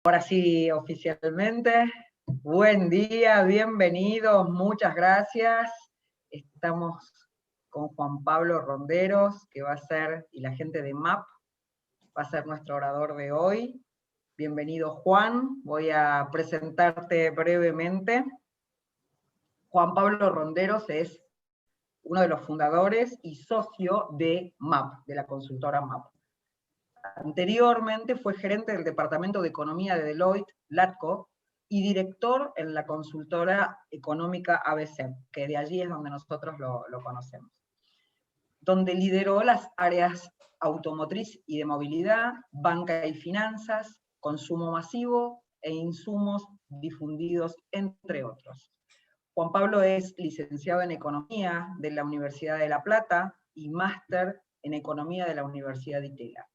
Ahora sí, oficialmente, buen día, bienvenidos, muchas gracias. Estamos con Juan Pablo Ronderos, que va a ser, y la gente de MAP, va a ser nuestro orador de hoy. Bienvenido, Juan. Voy a presentarte brevemente. Juan Pablo Ronderos es uno de los fundadores y socio de MAP, de la consultora MAP. Anteriormente fue gerente del Departamento de Economía de Deloitte, LATCO, y director en la consultora económica ABC, que de allí es donde nosotros lo conocemos, donde lideró las áreas automotriz y de movilidad, banca y finanzas, consumo masivo e insumos difundidos, entre otros. Juan Pablo es licenciado en Economía de la Universidad de La Plata y máster en Economía de la Universidad de Itela.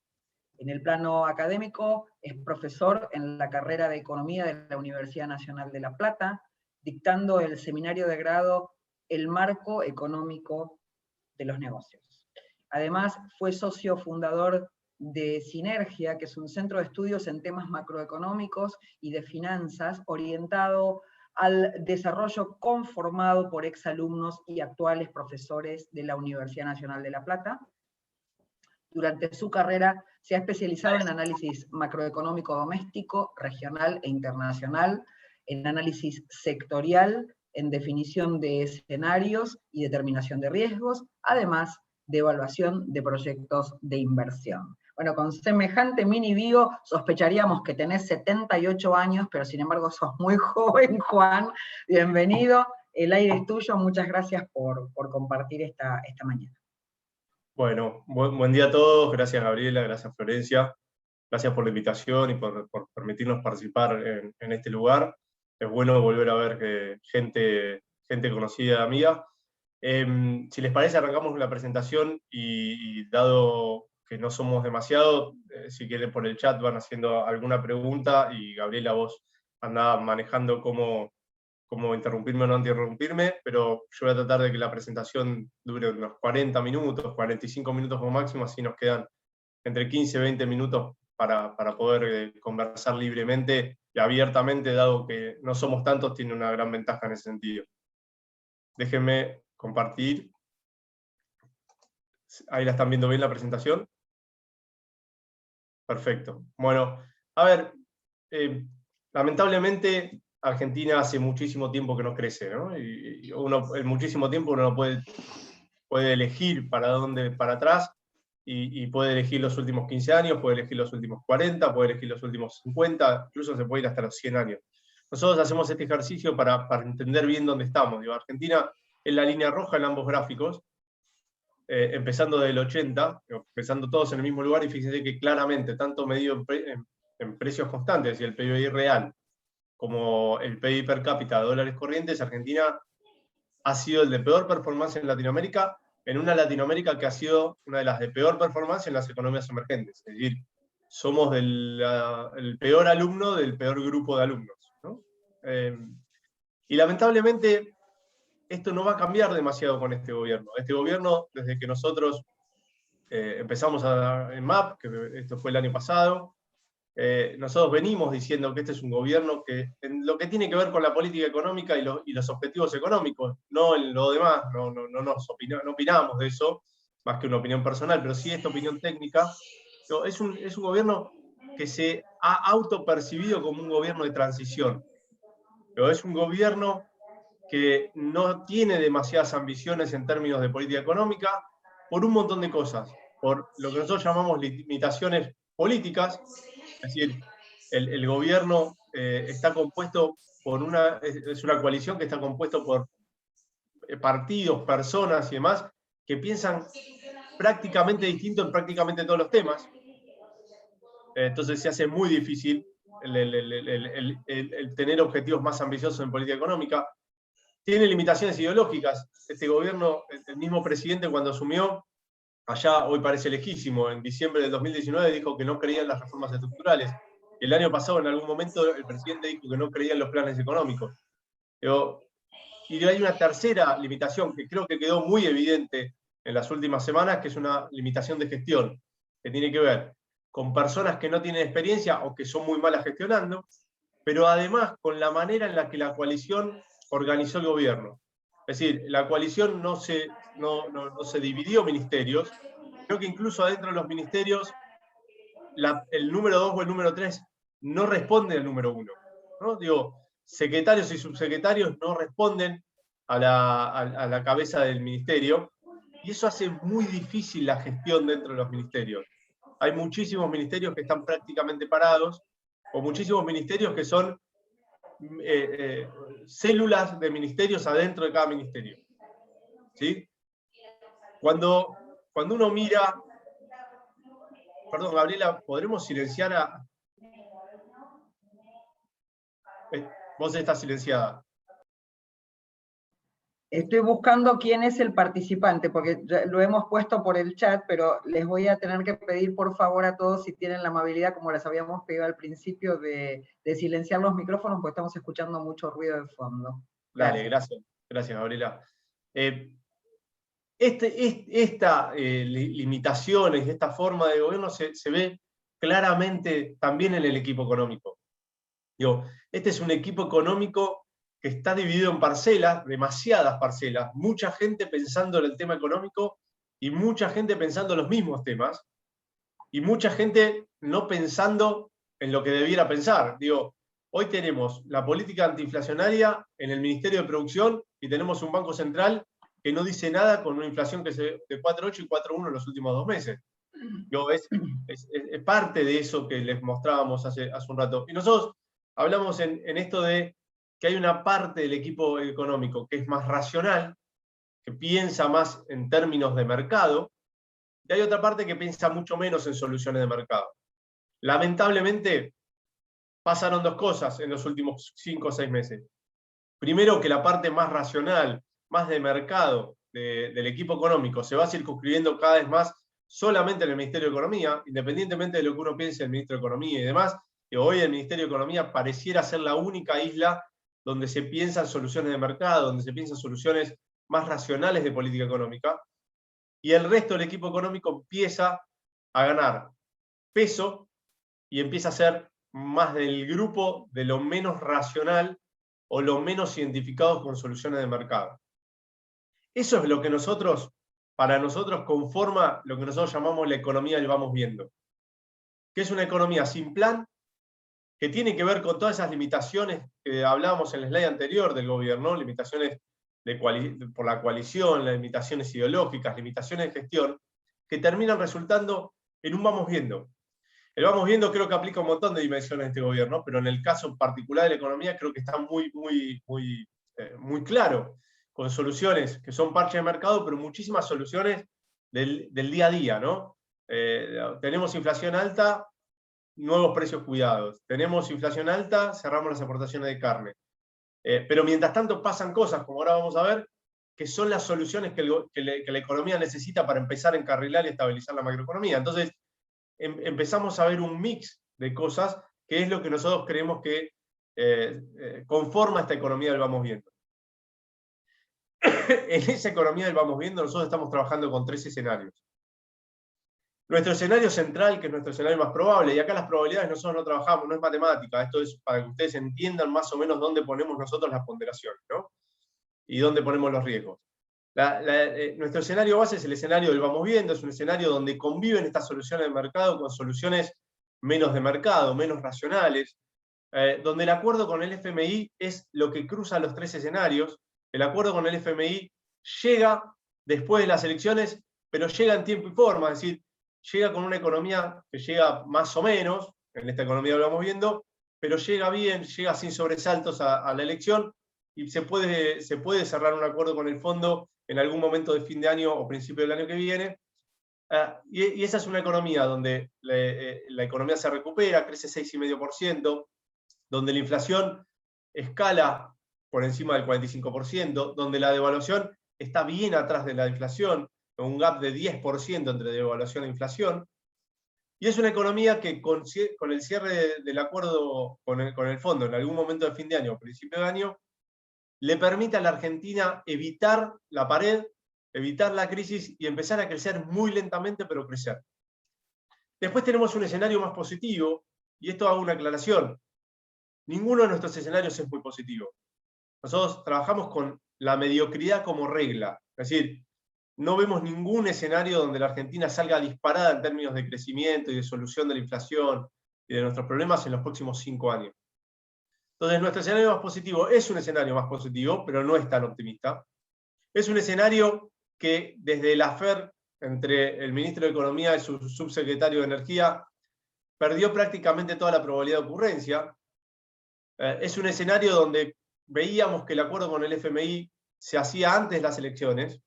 En el plano académico es profesor en la carrera de Economía de la Universidad Nacional de La Plata, dictando el seminario de grado El Marco Económico de los Negocios. Además, fue socio fundador de Sinergia, que es un centro de estudios en temas macroeconómicos y de finanzas, orientado al desarrollo conformado por exalumnos y actuales profesores de la Universidad Nacional de La Plata. Durante su carrera se ha especializado en análisis macroeconómico doméstico, regional e internacional, en análisis sectorial, en definición de escenarios y determinación de riesgos, además de evaluación de proyectos de inversión. Bueno, con semejante mini bio sospecharíamos que tenés 78 años, pero sin embargo sos muy joven, Juan. Bienvenido, el aire es tuyo, muchas gracias por compartir esta mañana. Bueno, buen día a todos, gracias Gabriela, gracias Florencia, gracias por la invitación y por permitirnos participar en este lugar. Es bueno volver a ver gente conocida, amiga. Si les parece, arrancamos la presentación y dado que no somos demasiado, si quieren por el chat van haciendo alguna pregunta y Gabriela, vos andá manejando cómo interrumpirme o no interrumpirme, pero yo voy a tratar de que la presentación dure unos 40 minutos, 45 minutos como máximo, así nos quedan entre 15 y 20 minutos para poder conversar libremente y abiertamente, dado que no somos tantos, tiene una gran ventaja en ese sentido. Déjenme compartir. Ahí la están viendo bien la presentación. Perfecto. Bueno, a ver, lamentablemente Argentina hace muchísimo tiempo que no crece, ¿no? Y uno, en muchísimo tiempo uno no puede elegir para dónde, para atrás, y puede elegir los últimos 15 años, puede elegir los últimos 40, puede elegir los últimos 50, incluso se puede ir hasta los 100 años. Nosotros hacemos este ejercicio para entender bien dónde estamos. Digo, Argentina es la línea roja en ambos gráficos, empezando del 80, empezando todos en el mismo lugar, y fíjense que claramente, tanto medido en precios constantes y el PIB real, como el PIB per cápita de dólares corrientes, Argentina ha sido el de peor performance en Latinoamérica, en una Latinoamérica que ha sido una de las de peor performance en las economías emergentes. Es decir, somos el peor alumno del peor grupo de alumnos, ¿no? Y lamentablemente esto no va a cambiar demasiado con este gobierno. Este gobierno, desde que nosotros empezamos en MAP, que esto fue el año pasado, nosotros venimos diciendo que este es un gobierno que, en lo que tiene que ver con la política económica y los objetivos económicos, no en lo demás, no opinamos de eso, más que una opinión personal, pero sí esta opinión técnica. Es un gobierno que se ha autopercibido como un gobierno de transición, pero es un gobierno que no tiene demasiadas ambiciones en términos de política económica, por un montón de cosas, por lo que nosotros llamamos limitaciones políticas. Es decir, el gobierno está compuesto por es una coalición que está compuesta por partidos, personas y demás, que piensan prácticamente distinto en prácticamente todos los temas. Entonces se hace muy difícil el tener objetivos más ambiciosos en política económica. Tiene limitaciones ideológicas. Este gobierno, el mismo presidente cuando asumió, allá hoy parece lejísimo, en diciembre del 2019 dijo que no creía en las reformas estructurales. El año pasado, en algún momento, el presidente dijo que no creía en los planes económicos. Y hay una tercera limitación que creo que quedó muy evidente en las últimas semanas, que es una limitación de gestión, que tiene que ver con personas que no tienen experiencia o que son muy malas gestionando, pero además con la manera en la que la coalición organizó el gobierno. Es decir, la coalición no se dividió ministerios, creo que incluso adentro de los ministerios el número 2 o el número 3 no responde al número 1. ¿No? Digo, secretarios y subsecretarios no responden a la cabeza del ministerio, y eso hace muy difícil la gestión dentro de los ministerios. Hay muchísimos ministerios que están prácticamente parados, o muchísimos ministerios que son células de ministerios adentro de cada ministerio. ¿Sí? Cuando uno mira... Perdón, Gabriela, ¿podremos silenciar a...? Vos estás silenciada. Estoy buscando quién es el participante, porque lo hemos puesto por el chat, pero les voy a tener que pedir por favor a todos, si tienen la amabilidad, como les habíamos pedido al principio, de silenciar los micrófonos, porque estamos escuchando mucho ruido de fondo. Dale, gracias, Gabriela. Estas limitaciones, esta forma de gobierno se ve claramente también en el equipo económico. Digo, este es un equipo económico que está dividido en parcelas, demasiadas parcelas, mucha gente pensando en el tema económico y mucha gente pensando en los mismos temas, y mucha gente no pensando en lo que debiera pensar. Digo, hoy tenemos la política antiinflacionaria en el Ministerio de Producción y tenemos un Banco Central que no dice nada con una inflación que de 4,8 y 4,1 en los últimos 2 meses. Digo, es parte de eso que les mostrábamos hace un rato. Y nosotros hablamos en esto de que hay una parte del equipo económico que es más racional, que piensa más en términos de mercado, y hay otra parte que piensa mucho menos en soluciones de mercado. Lamentablemente, pasaron 2 cosas en los últimos 5 o 6 meses. Primero, que la parte más racional, más de mercado del equipo económico se va circunscribiendo cada vez más solamente en el Ministerio de Economía, independientemente de lo que uno piense del Ministro de Economía y demás, que hoy el Ministerio de Economía pareciera ser la única isla donde se piensan soluciones de mercado, donde se piensan soluciones más racionales de política económica, y el resto del equipo económico empieza a ganar peso y empieza a ser más del grupo de lo menos racional o lo menos identificados con soluciones de mercado. Eso es lo que para nosotros conforma lo que nosotros llamamos la economía del vamos viendo, que es una economía sin plan, que tiene que ver con todas esas limitaciones que hablábamos en el slide anterior del gobierno, limitaciones por la coalición, las limitaciones ideológicas, limitaciones de gestión, que terminan resultando en un vamos viendo. El vamos viendo creo que aplica un montón de dimensiones de este gobierno, pero en el caso particular de la economía creo que está muy claro, con soluciones que son parches de mercado, pero muchísimas soluciones del día a día, ¿no? Tenemos inflación alta, nuevos precios cuidados. Tenemos inflación alta, cerramos las exportaciones de carne. Pero mientras tanto pasan cosas, como ahora vamos a ver, que son las soluciones que la economía necesita para empezar a encarrilar y estabilizar la macroeconomía. Entonces, empezamos a ver un mix de cosas que es lo que nosotros creemos que conforma esta economía del vamos viendo. En esa economía del vamos viendo nosotros estamos trabajando con 3 escenarios. Nuestro escenario central, que es nuestro escenario más probable, y acá las probabilidades nosotros no trabajamos, no es matemática, esto es para que ustedes entiendan más o menos dónde ponemos nosotros las ponderaciones, ¿no? Y dónde ponemos los riesgos. Nuestro escenario base es el escenario del vamos viendo, es un escenario donde conviven estas soluciones de mercado con soluciones menos de mercado, menos racionales, donde el acuerdo con el FMI es lo que cruza los 3 escenarios. El acuerdo con el FMI llega después de las elecciones, pero llega en tiempo y forma, es decir, llega con una economía que llega más o menos, en esta economía lo vamos viendo, pero llega bien, llega sin sobresaltos a la elección, y se puede cerrar un acuerdo con el fondo en algún momento de fin de año o principio del año que viene. Y esa es una economía donde la economía se recupera, crece 6,5%, donde la inflación escala por encima del 45%, donde la devaluación está bien atrás de la inflación, un gap de 10% entre devaluación e inflación, y es una economía que con el cierre del acuerdo con el fondo en algún momento de fin de año o principio de año, le permite a la Argentina evitar la pared, evitar la crisis y empezar a crecer muy lentamente, pero crecer. Después tenemos un escenario más positivo, y esto hago una aclaración. Ninguno de nuestros escenarios es muy positivo. Nosotros trabajamos con la mediocridad como regla. Es decir, no vemos ningún escenario donde la Argentina salga disparada en términos de crecimiento y de solución de la inflación y de nuestros problemas en los próximos 5 años. Entonces, nuestro escenario más positivo es un escenario más positivo, pero no es tan optimista. Es un escenario que desde el afer entre el ministro de Economía y su subsecretario de Energía perdió prácticamente toda la probabilidad de ocurrencia. Es un escenario donde veíamos que el acuerdo con el FMI se hacía antes de las elecciones.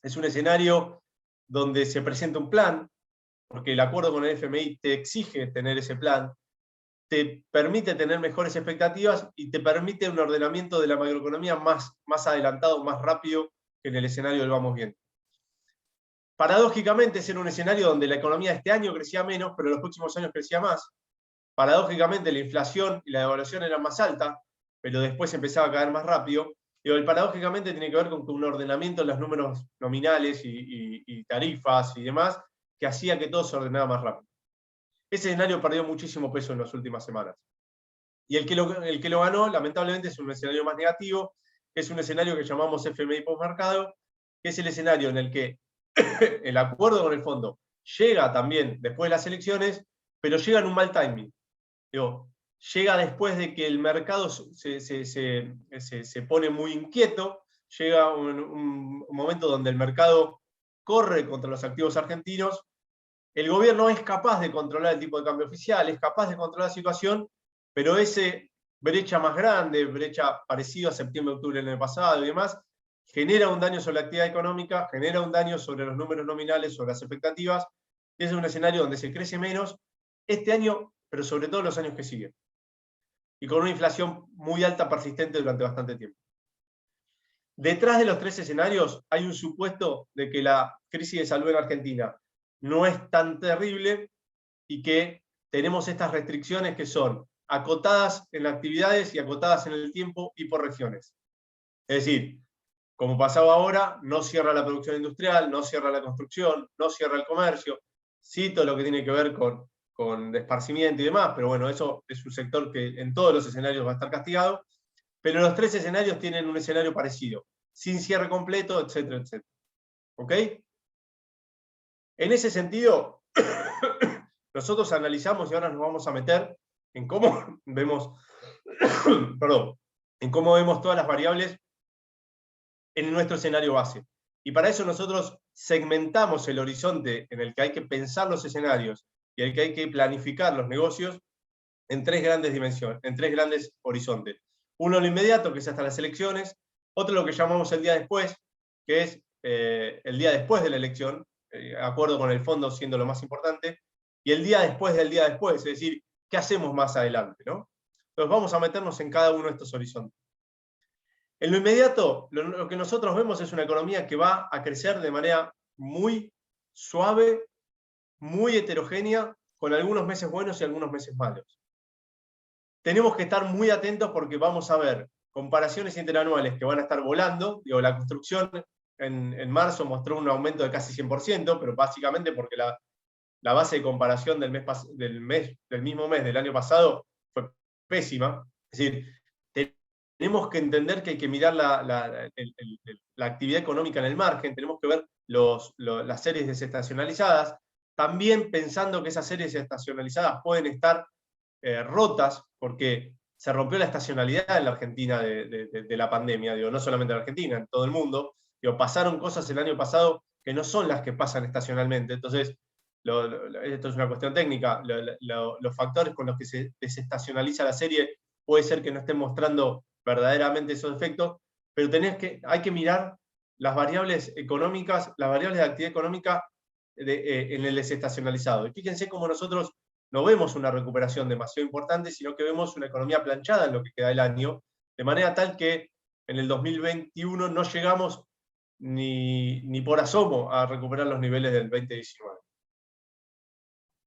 Es un escenario donde se presenta un plan, porque el acuerdo con el FMI te exige tener ese plan, te permite tener mejores expectativas y te permite un ordenamiento de la macroeconomía más adelantado, más rápido que en el escenario del vamos bien. Paradójicamente, ese era un escenario donde la economía este año crecía menos, pero en los próximos años crecía más. Paradójicamente, la inflación y la devaluación eran más altas, pero después empezaba a caer más rápido. Y el paradójicamente tiene que ver con un ordenamiento en los números nominales y tarifas y demás, que hacía que todo se ordenara más rápido. Ese escenario perdió muchísimo peso en las últimas semanas. Y el que lo ganó, lamentablemente, es un escenario más negativo, que es un escenario que llamamos FMI postmercado, que es el escenario en el que el acuerdo con el fondo llega también después de las elecciones, pero llega en un mal timing. Digo, llega después de que el mercado se pone muy inquieto, llega un momento donde el mercado corre contra los activos argentinos, el gobierno es capaz de controlar el tipo de cambio oficial, es capaz de controlar la situación, pero ese brecha más grande, brecha parecida a septiembre-octubre del año pasado y demás, genera un daño sobre la actividad económica, genera un daño sobre los números nominales, sobre las expectativas, y es un escenario donde se crece menos este año, pero sobre todo los años que siguen. Y con una inflación muy alta, persistente durante bastante tiempo. Detrás de los tres escenarios hay un supuesto de que la crisis de salud en Argentina no es tan terrible y que tenemos estas restricciones que son acotadas en las actividades y acotadas en el tiempo y por regiones. Es decir, como pasaba ahora, no cierra la producción industrial, no cierra la construcción, no cierra el comercio, sí todo lo que tiene que ver con esparcimiento y demás, pero bueno, eso es un sector que en todos los escenarios va a estar castigado, pero los tres escenarios tienen un escenario parecido, sin cierre completo, etcétera, etcétera. ¿Ok? En ese sentido, nosotros analizamos y ahora nos vamos a meter en cómo vemos, perdón, en cómo vemos todas las variables en nuestro escenario base. Y para eso nosotros segmentamos el horizonte en el que hay que pensar los escenarios y en el que hay que planificar los negocios en tres grandes dimensiones, en tres grandes horizontes. Uno lo inmediato, que es hasta las elecciones, otro lo que llamamos el día después, que es el día después de la elección, acuerdo con el fondo siendo lo más importante, y el día después del día después, es decir, ¿qué hacemos más adelante? ¿No? Entonces vamos a meternos en cada uno de estos horizontes. En lo inmediato, lo que nosotros vemos es una economía que va a crecer de manera muy suave, muy heterogénea, con algunos meses buenos y algunos meses malos. Tenemos que estar muy atentos porque vamos a ver comparaciones interanuales que van a estar volando. Digo, la construcción en marzo mostró un aumento de casi 100%, pero básicamente porque la base de comparación del mismo mes del año pasado fue pésima. Es decir, tenemos que entender que hay que mirar la actividad económica en el margen, tenemos que ver las series desestacionalizadas, también pensando que esas series desestacionalizadas pueden estar rotas, porque se rompió la estacionalidad en la Argentina de la pandemia, digo, no solamente en la Argentina, en todo el mundo. Digo, pasaron cosas el año pasado que no son las que pasan estacionalmente. Entonces, esto es una cuestión técnica, los factores con los que se desestacionaliza la serie puede ser que no estén mostrando verdaderamente esos efectos, pero hay que mirar las variables económicas, las variables de actividad económica en el desestacionalizado. Y fíjense cómo nosotros no vemos una recuperación demasiado importante, sino que vemos una economía planchada en lo que queda del año, de manera tal que en el 2021 no llegamos ni por asomo a recuperar los niveles del 2019.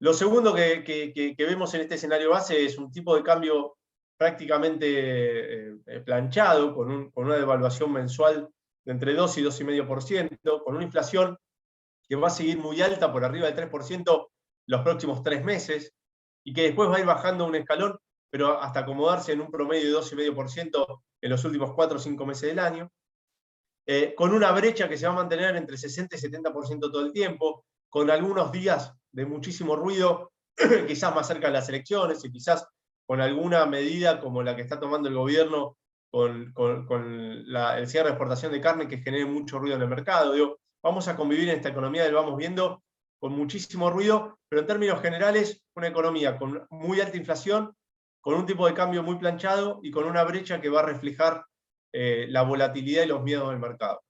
Lo segundo que vemos en este escenario base es un tipo de cambio prácticamente planchado, con una devaluación mensual de entre 2 y 2,5%, con una inflación que va a seguir muy alta, por arriba del 3%, los próximos 3 meses, y que después va a ir bajando un escalón, pero hasta acomodarse en un promedio de 2,5% en los últimos 4 o 5 meses del año, con una brecha que se va a mantener entre 60 y 70% todo el tiempo, con algunos días de muchísimo ruido, quizás más cerca de las elecciones, y quizás con alguna medida como la que está tomando el gobierno con el cierre de exportación de carne que genere mucho ruido en el mercado. Digo, vamos a convivir en esta economía del vamos viendo con muchísimo ruido, pero en términos generales una economía con muy alta inflación, con un tipo de cambio muy planchado y con una brecha que va a reflejar la volatilidad y los miedos del mercado.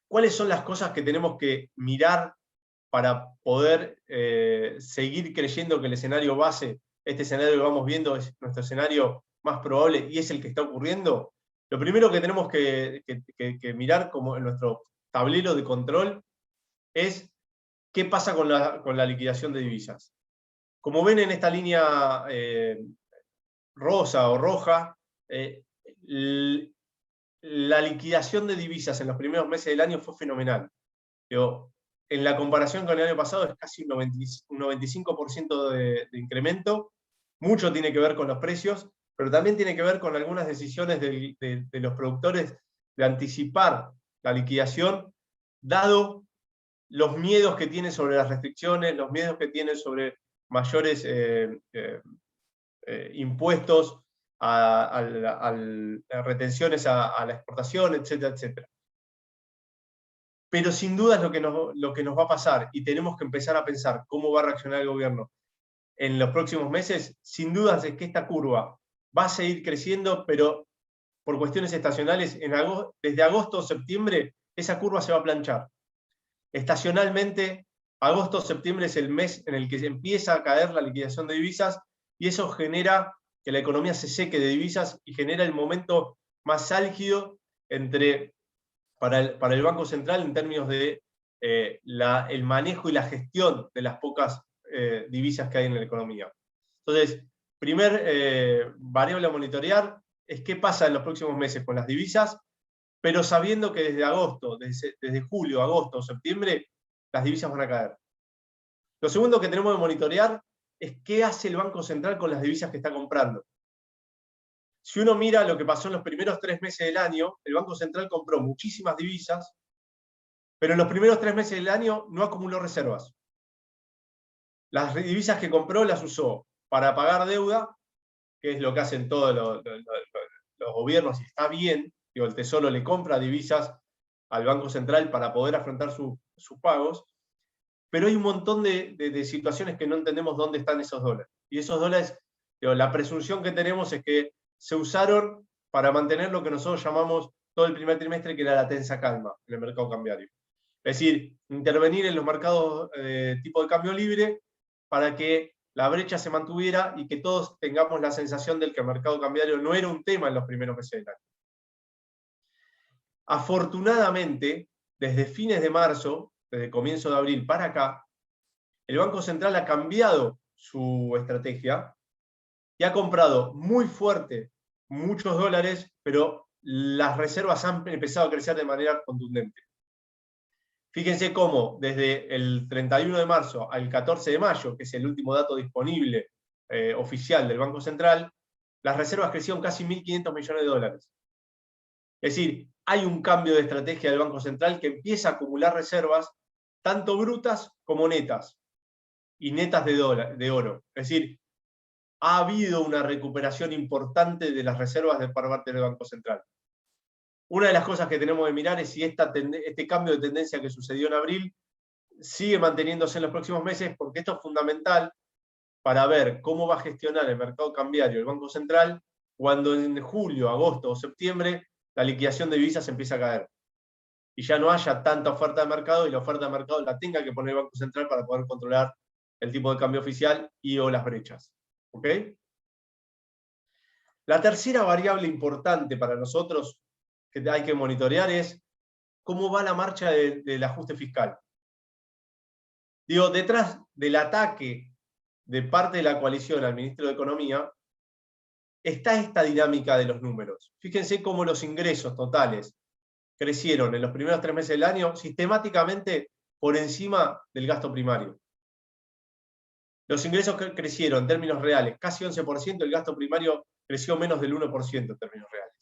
¿Cuáles son las cosas que tenemos que mirar para poder seguir creyendo que el escenario base, este escenario que vamos viendo, es nuestro escenario más probable y es el que está ocurriendo? Lo primero que tenemos que mirar como en nuestro tablero de control es qué pasa con la liquidación de divisas. Como ven en esta línea rosa o roja, la liquidación de divisas en los primeros meses del año fue fenomenal. Pero en la comparación con el año pasado es casi un 95% de incremento. Mucho tiene que ver con los precios, pero también tiene que ver con algunas decisiones de los productores de anticipar la liquidación, dado los miedos que tienen sobre las restricciones, los miedos que tienen sobre mayores impuestos, a retenciones a la exportación, etcétera, etcétera. Pero sin duda es lo que nos va a pasar, y tenemos que empezar a pensar cómo va a reaccionar el gobierno en los próximos meses. Sin dudas es que esta curva va a seguir creciendo, pero por cuestiones estacionales, desde agosto o septiembre, esa curva se va a planchar. Estacionalmente, agosto o septiembre es el mes en el que empieza a caer la liquidación de divisas, y eso genera que la economía se seque de divisas y genera el momento más álgido para el Banco Central en términos de el manejo y la gestión de las pocas divisas que hay en la economía. Entonces, primer variable a monitorear es qué pasa en los próximos meses con las divisas, pero sabiendo que desde agosto, desde julio, agosto o septiembre, las divisas van a caer. Lo segundo que tenemos que monitorear es qué hace el Banco Central con las divisas que está comprando. Si uno mira lo que pasó en los primeros 3 meses del año, el Banco Central compró muchísimas divisas, pero en los primeros 3 meses del año no acumuló reservas. Las divisas que compró las usó para pagar deuda, que es lo que hacen todos los gobiernos, y está bien. Digo, el Tesoro le compra divisas al Banco Central para poder afrontar sus pagos, pero hay un montón de situaciones que no entendemos dónde están esos dólares. Y esos dólares, digo, la presunción que tenemos es que se usaron para mantener lo que nosotros llamamos todo el primer trimestre, que era la tensa calma en el mercado cambiario. Es decir, intervenir en los mercados tipo de cambio libre para que la brecha se mantuviera y que todos tengamos la sensación de que el mercado cambiario no era un tema en los primeros meses del año. Afortunadamente, desde fines de marzo, desde comienzo de abril para acá, el Banco Central ha cambiado su estrategia y ha comprado muy fuerte muchos dólares, pero las reservas han empezado a crecer de manera contundente. Fíjense cómo desde el 31 de marzo al 14 de mayo, que es el último dato disponible oficial del Banco Central, las reservas crecieron casi 1.500 millones de dólares. Es decir, hay un cambio de estrategia del Banco Central que empieza a acumular reservas, tanto brutas como netas, y netas de oro. Es decir, ha habido una recuperación importante de las reservas por parte del Banco Central. Una de las cosas que tenemos que mirar es si este cambio de tendencia que sucedió en abril sigue manteniéndose en los próximos meses, porque esto es fundamental para ver cómo va a gestionar el mercado cambiario el Banco Central cuando en julio, agosto o septiembre la liquidación de divisas empieza a caer y ya no haya tanta oferta de mercado, y la oferta de mercado la tenga que poner el Banco Central para poder controlar el tipo de cambio oficial y o las brechas. ¿Ok? La tercera variable importante para nosotros que hay que monitorear es cómo va la marcha del ajuste fiscal. Digo, detrás del ataque de parte de la coalición al ministro de Economía está esta dinámica de los números. Fíjense cómo los ingresos totales crecieron en los primeros 3 meses del año sistemáticamente por encima del gasto primario. Los ingresos crecieron en términos reales casi 11%, el gasto primario creció menos del 1% en términos reales.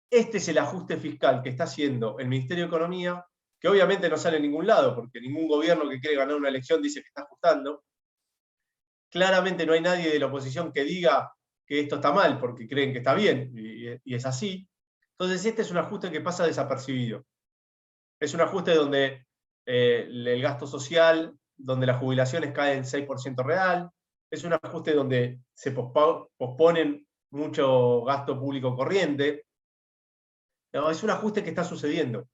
Este es el ajuste fiscal que está haciendo el Ministerio de Economía, que obviamente no sale en ningún lado, porque ningún gobierno que quiere ganar una elección dice que está ajustando. Claramente no hay nadie de la oposición que diga que esto está mal, porque creen que está bien, y es así. Entonces este es un ajuste que pasa desapercibido. Es un ajuste donde el gasto social, donde las jubilaciones caen 6% real, es un ajuste donde se posponen mucho gasto público corriente. No, es un ajuste que está sucediendo.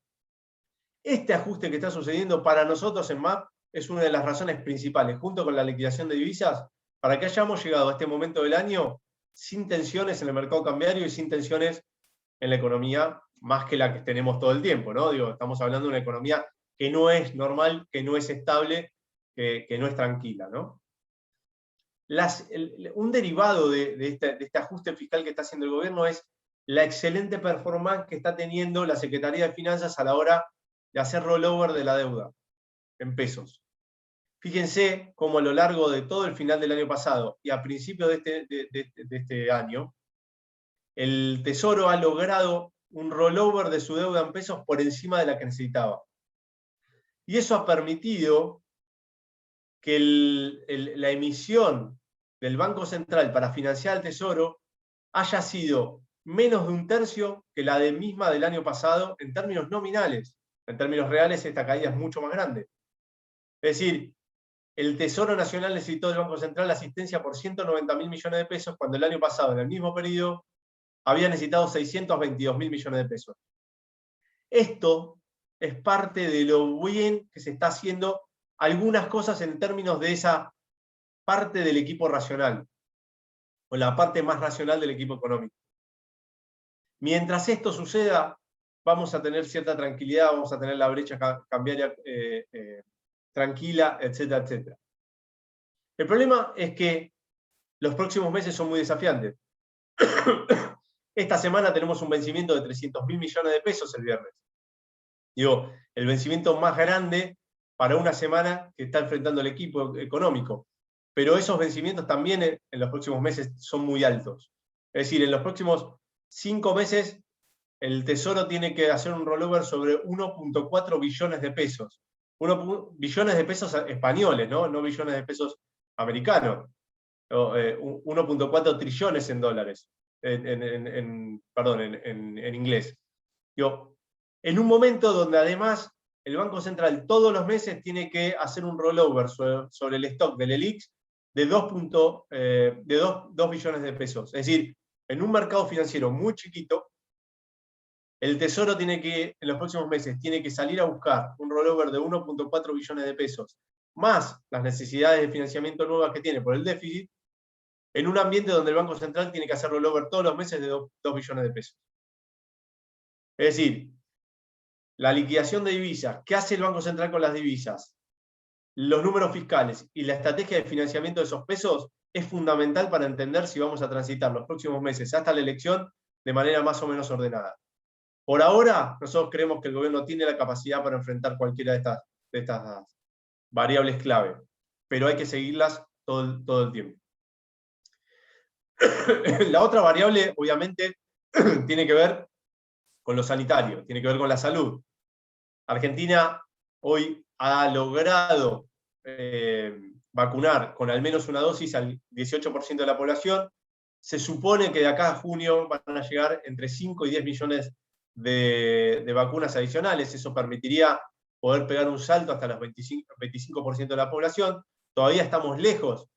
Este ajuste que está sucediendo para nosotros en MAP es una de las razones principales, junto con la liquidación de divisas, para que hayamos llegado a este momento del año sin tensiones en el mercado cambiario y sin tensiones en la economía, más que la que tenemos todo el tiempo, ¿no? Digo, estamos hablando de una economía que no es normal, que no es estable, que no es tranquila, ¿no? Un derivado de este ajuste fiscal que está haciendo el gobierno es la excelente performance que está teniendo la Secretaría de Finanzas a la hora de hacer rollover de la deuda en pesos. Fíjense cómo a lo largo de todo el final del año pasado y a principios de este año, el Tesoro ha logrado un rollover de su deuda en pesos por encima de la que necesitaba. Y eso ha permitido que la emisión del Banco Central para financiar al Tesoro haya sido menos de un tercio que la misma del año pasado en términos nominales. En términos reales esta caída es mucho más grande. Es decir, el Tesoro Nacional necesitó del Banco Central asistencia por 190.000 millones de pesos, cuando el año pasado, en el mismo periodo, había necesitado 622.000 millones de pesos. Esto es parte de lo bien que se está haciendo algunas cosas en términos de esa parte del equipo racional, o la parte más racional del equipo económico. Mientras esto suceda, vamos a tener cierta tranquilidad, vamos a tener la brecha cambiaria tranquila, etcétera, etcétera. El problema es que los próximos meses son muy desafiantes. Esta semana tenemos un vencimiento de 300.000 millones de pesos el viernes. Digo, el vencimiento más grande para una semana que está enfrentando el equipo económico. Pero esos vencimientos también en los próximos meses son muy altos. Es decir, en los próximos 5 meses el Tesoro tiene que hacer un rollover sobre 1.4 billones de pesos. Billones de pesos españoles, ¿no? No billones de pesos americanos. 1.4 trillones en dólares. Perdón, en inglés. Digo, en un momento donde además el Banco Central todos los meses tiene que hacer un rollover sobre el stock del ELIX de 2 billones de pesos. Es decir, en un mercado financiero muy chiquito, el Tesoro tiene que, en los próximos meses, tiene que salir a buscar un rollover de 1.4 billones de pesos, más las necesidades de financiamiento nuevas que tiene por el déficit, en un ambiente donde el Banco Central tiene que hacer rollover todos los meses de 2 billones de pesos. Es decir, la liquidación de divisas, ¿qué hace el Banco Central con las divisas? Los números fiscales y la estrategia de financiamiento de esos pesos es fundamental para entender si vamos a transitar los próximos meses hasta la elección de manera más o menos ordenada. Por ahora, nosotros creemos que el gobierno tiene la capacidad para enfrentar cualquiera de estas variables clave, pero hay que seguirlas todo el tiempo. La otra variable, obviamente, tiene que ver con lo sanitario, tiene que ver con la salud. Argentina hoy ha logrado vacunar con al menos una dosis al 18% de la población. Se supone que de acá a junio van a llegar entre 5 y 10 millones de vacunas adicionales. Eso permitiría poder pegar un salto hasta los 25% de la población. Todavía estamos lejos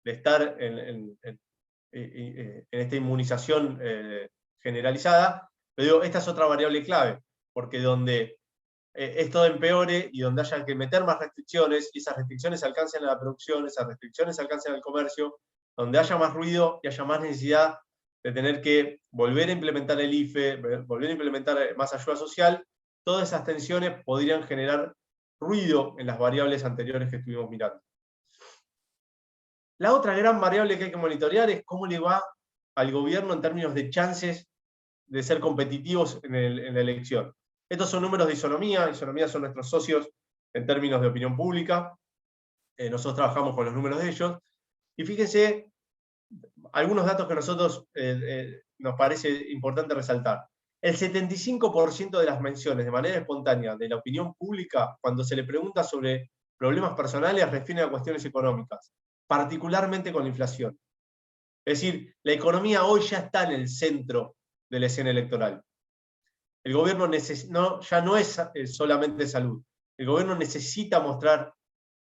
de estar en esta inmunización generalizada, pero digo, esta es otra variable clave, porque donde esto empeore y donde haya que meter más restricciones, y esas restricciones alcancen a la producción, esas restricciones alcancen al comercio, donde haya más ruido y haya más necesidad de tener que volver a implementar el IFE, volver a implementar más ayuda social, todas esas tensiones podrían generar ruido en las variables anteriores que estuvimos mirando. La otra gran variable que hay que monitorear es cómo le va al gobierno en términos de chances de ser competitivos en la elección. Estos son números de Isonomía. Isonomía son nuestros socios en términos de opinión pública. nosotros trabajamos con los números de ellos, y fíjense algunos datos que a nosotros nos parece importante resaltar. El 75% de las menciones de manera espontánea de la opinión pública, cuando se le pregunta sobre problemas personales, refieren a cuestiones económicas, particularmente con la inflación. Es decir, la economía hoy ya está en el centro de la escena electoral. El gobierno ya no es solamente salud. El gobierno necesita mostrar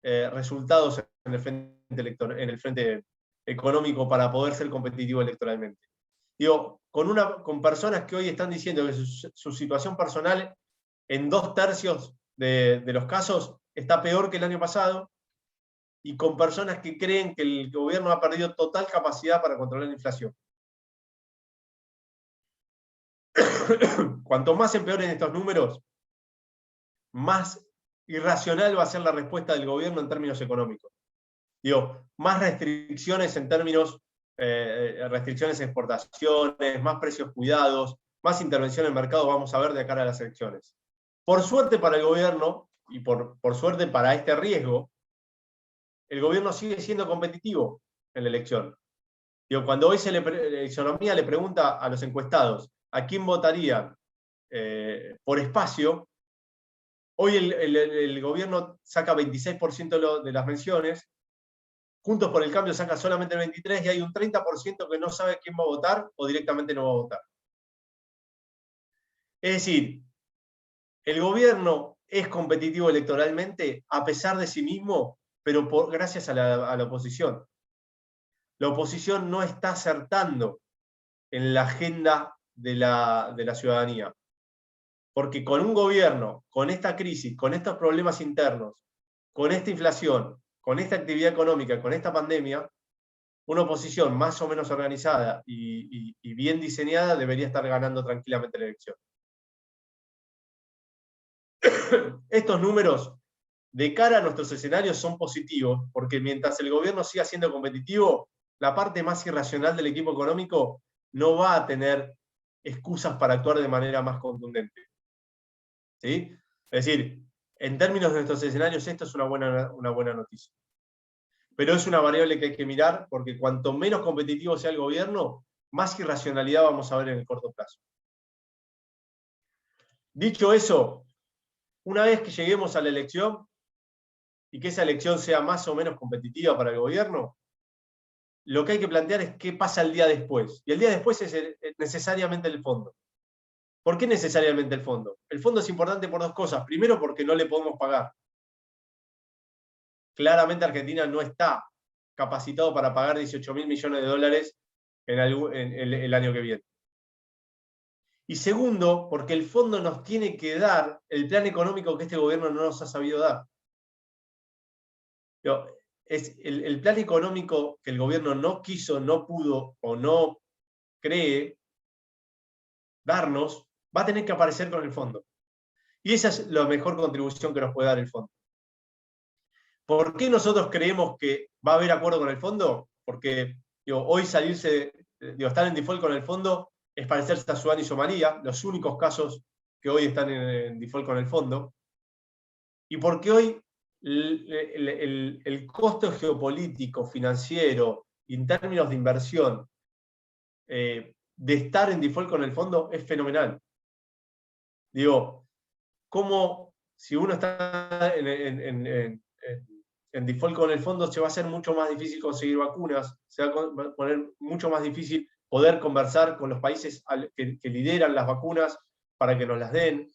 resultados en el frente económico para poder ser competitivo electoralmente. Digo, con personas que hoy están diciendo que su situación personal en 2/3 de los casos está peor que el año pasado, y con personas que creen que el gobierno ha perdido total capacidad para controlar la inflación. Cuanto más empeoren estos números, más irracional va a ser la respuesta del gobierno en términos económicos. Digo, más restricciones en términos, restricciones de exportaciones, más precios cuidados, más intervención en el mercado vamos a ver de cara a las elecciones. Por suerte para el gobierno, y por suerte para este riesgo, el gobierno sigue siendo competitivo en la elección. Digo, cuando hoy la economía le pregunta a los encuestados a quién votarían por espacio, hoy el gobierno saca 26% de las menciones, Juntos por el Cambio saca solamente el 23% y hay un 30% que no sabe quién va a votar o directamente no va a votar. Es decir, el gobierno es competitivo electoralmente a pesar de sí mismo, pero gracias a la oposición. La oposición no está acertando en la agenda de la ciudadanía. Porque con un gobierno, con esta crisis, con estos problemas internos, con esta inflación, con esta actividad económica, con esta pandemia, una oposición más o menos organizada y bien diseñada debería estar ganando tranquilamente la elección. Estos números, de cara a nuestros escenarios, son positivos, porque mientras el gobierno siga siendo competitivo, la parte más irracional del equipo económico no va a tener excusas para actuar de manera más contundente. ¿Sí? Es decir, en términos de nuestros escenarios, esto es una buena noticia. Pero es una variable que hay que mirar, porque cuanto menos competitivo sea el gobierno, más irracionalidad vamos a ver en el corto plazo. Dicho eso, una vez que lleguemos a la elección, y que esa elección sea más o menos competitiva para el gobierno, lo que hay que plantear es qué pasa el día después. Y el día después es necesariamente el fondo. ¿Por qué necesariamente el fondo? El fondo es importante por dos cosas. Primero, porque no le podemos pagar. Claramente Argentina no está capacitado para pagar 18.000 millones de dólares en el año que viene. Y segundo, porque el fondo nos tiene que dar el plan económico que este gobierno no nos ha sabido dar. Es el plan económico que el gobierno no quiso, no pudo o no cree darnos, va a tener que aparecer con el fondo. Y esa es la mejor contribución que nos puede dar el fondo. ¿Por qué nosotros creemos que va a haber acuerdo con el fondo? Porque hoy estar en default con el fondo es parecerse a Sudán y Somalia, los únicos casos que hoy están en default con el fondo. Y porque hoy el costo geopolítico, financiero, en términos de inversión, de estar en default con el fondo es fenomenal. Digo, como si uno está en default con el fondo, se va a hacer mucho más difícil conseguir vacunas, se va a poner mucho más difícil poder conversar con los países que lideran las vacunas para que nos las den.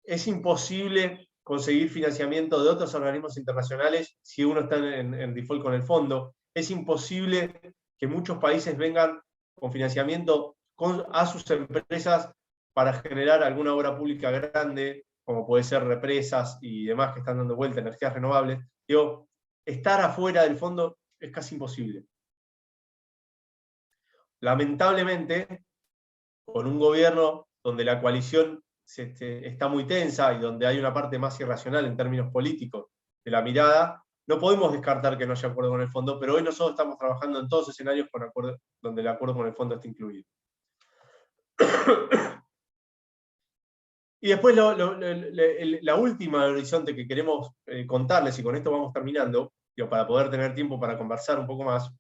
Es imposible conseguir financiamiento de otros organismos internacionales si uno está en default con el fondo. Es imposible que muchos países vengan con financiamiento a sus empresas para generar alguna obra pública grande, como puede ser represas y demás que están dando vuelta, energías renovables. Digo, estar afuera del fondo es casi imposible. Lamentablemente, con un gobierno donde la coalición está muy tensa y donde hay una parte más irracional en términos políticos de la mirada, no podemos descartar que no haya acuerdo con el fondo, pero hoy nosotros estamos trabajando en todos escenarios donde el acuerdo con el fondo está incluido. Y después la última horizonte que queremos contarles, y con esto vamos terminando, para poder tener tiempo para conversar un poco más,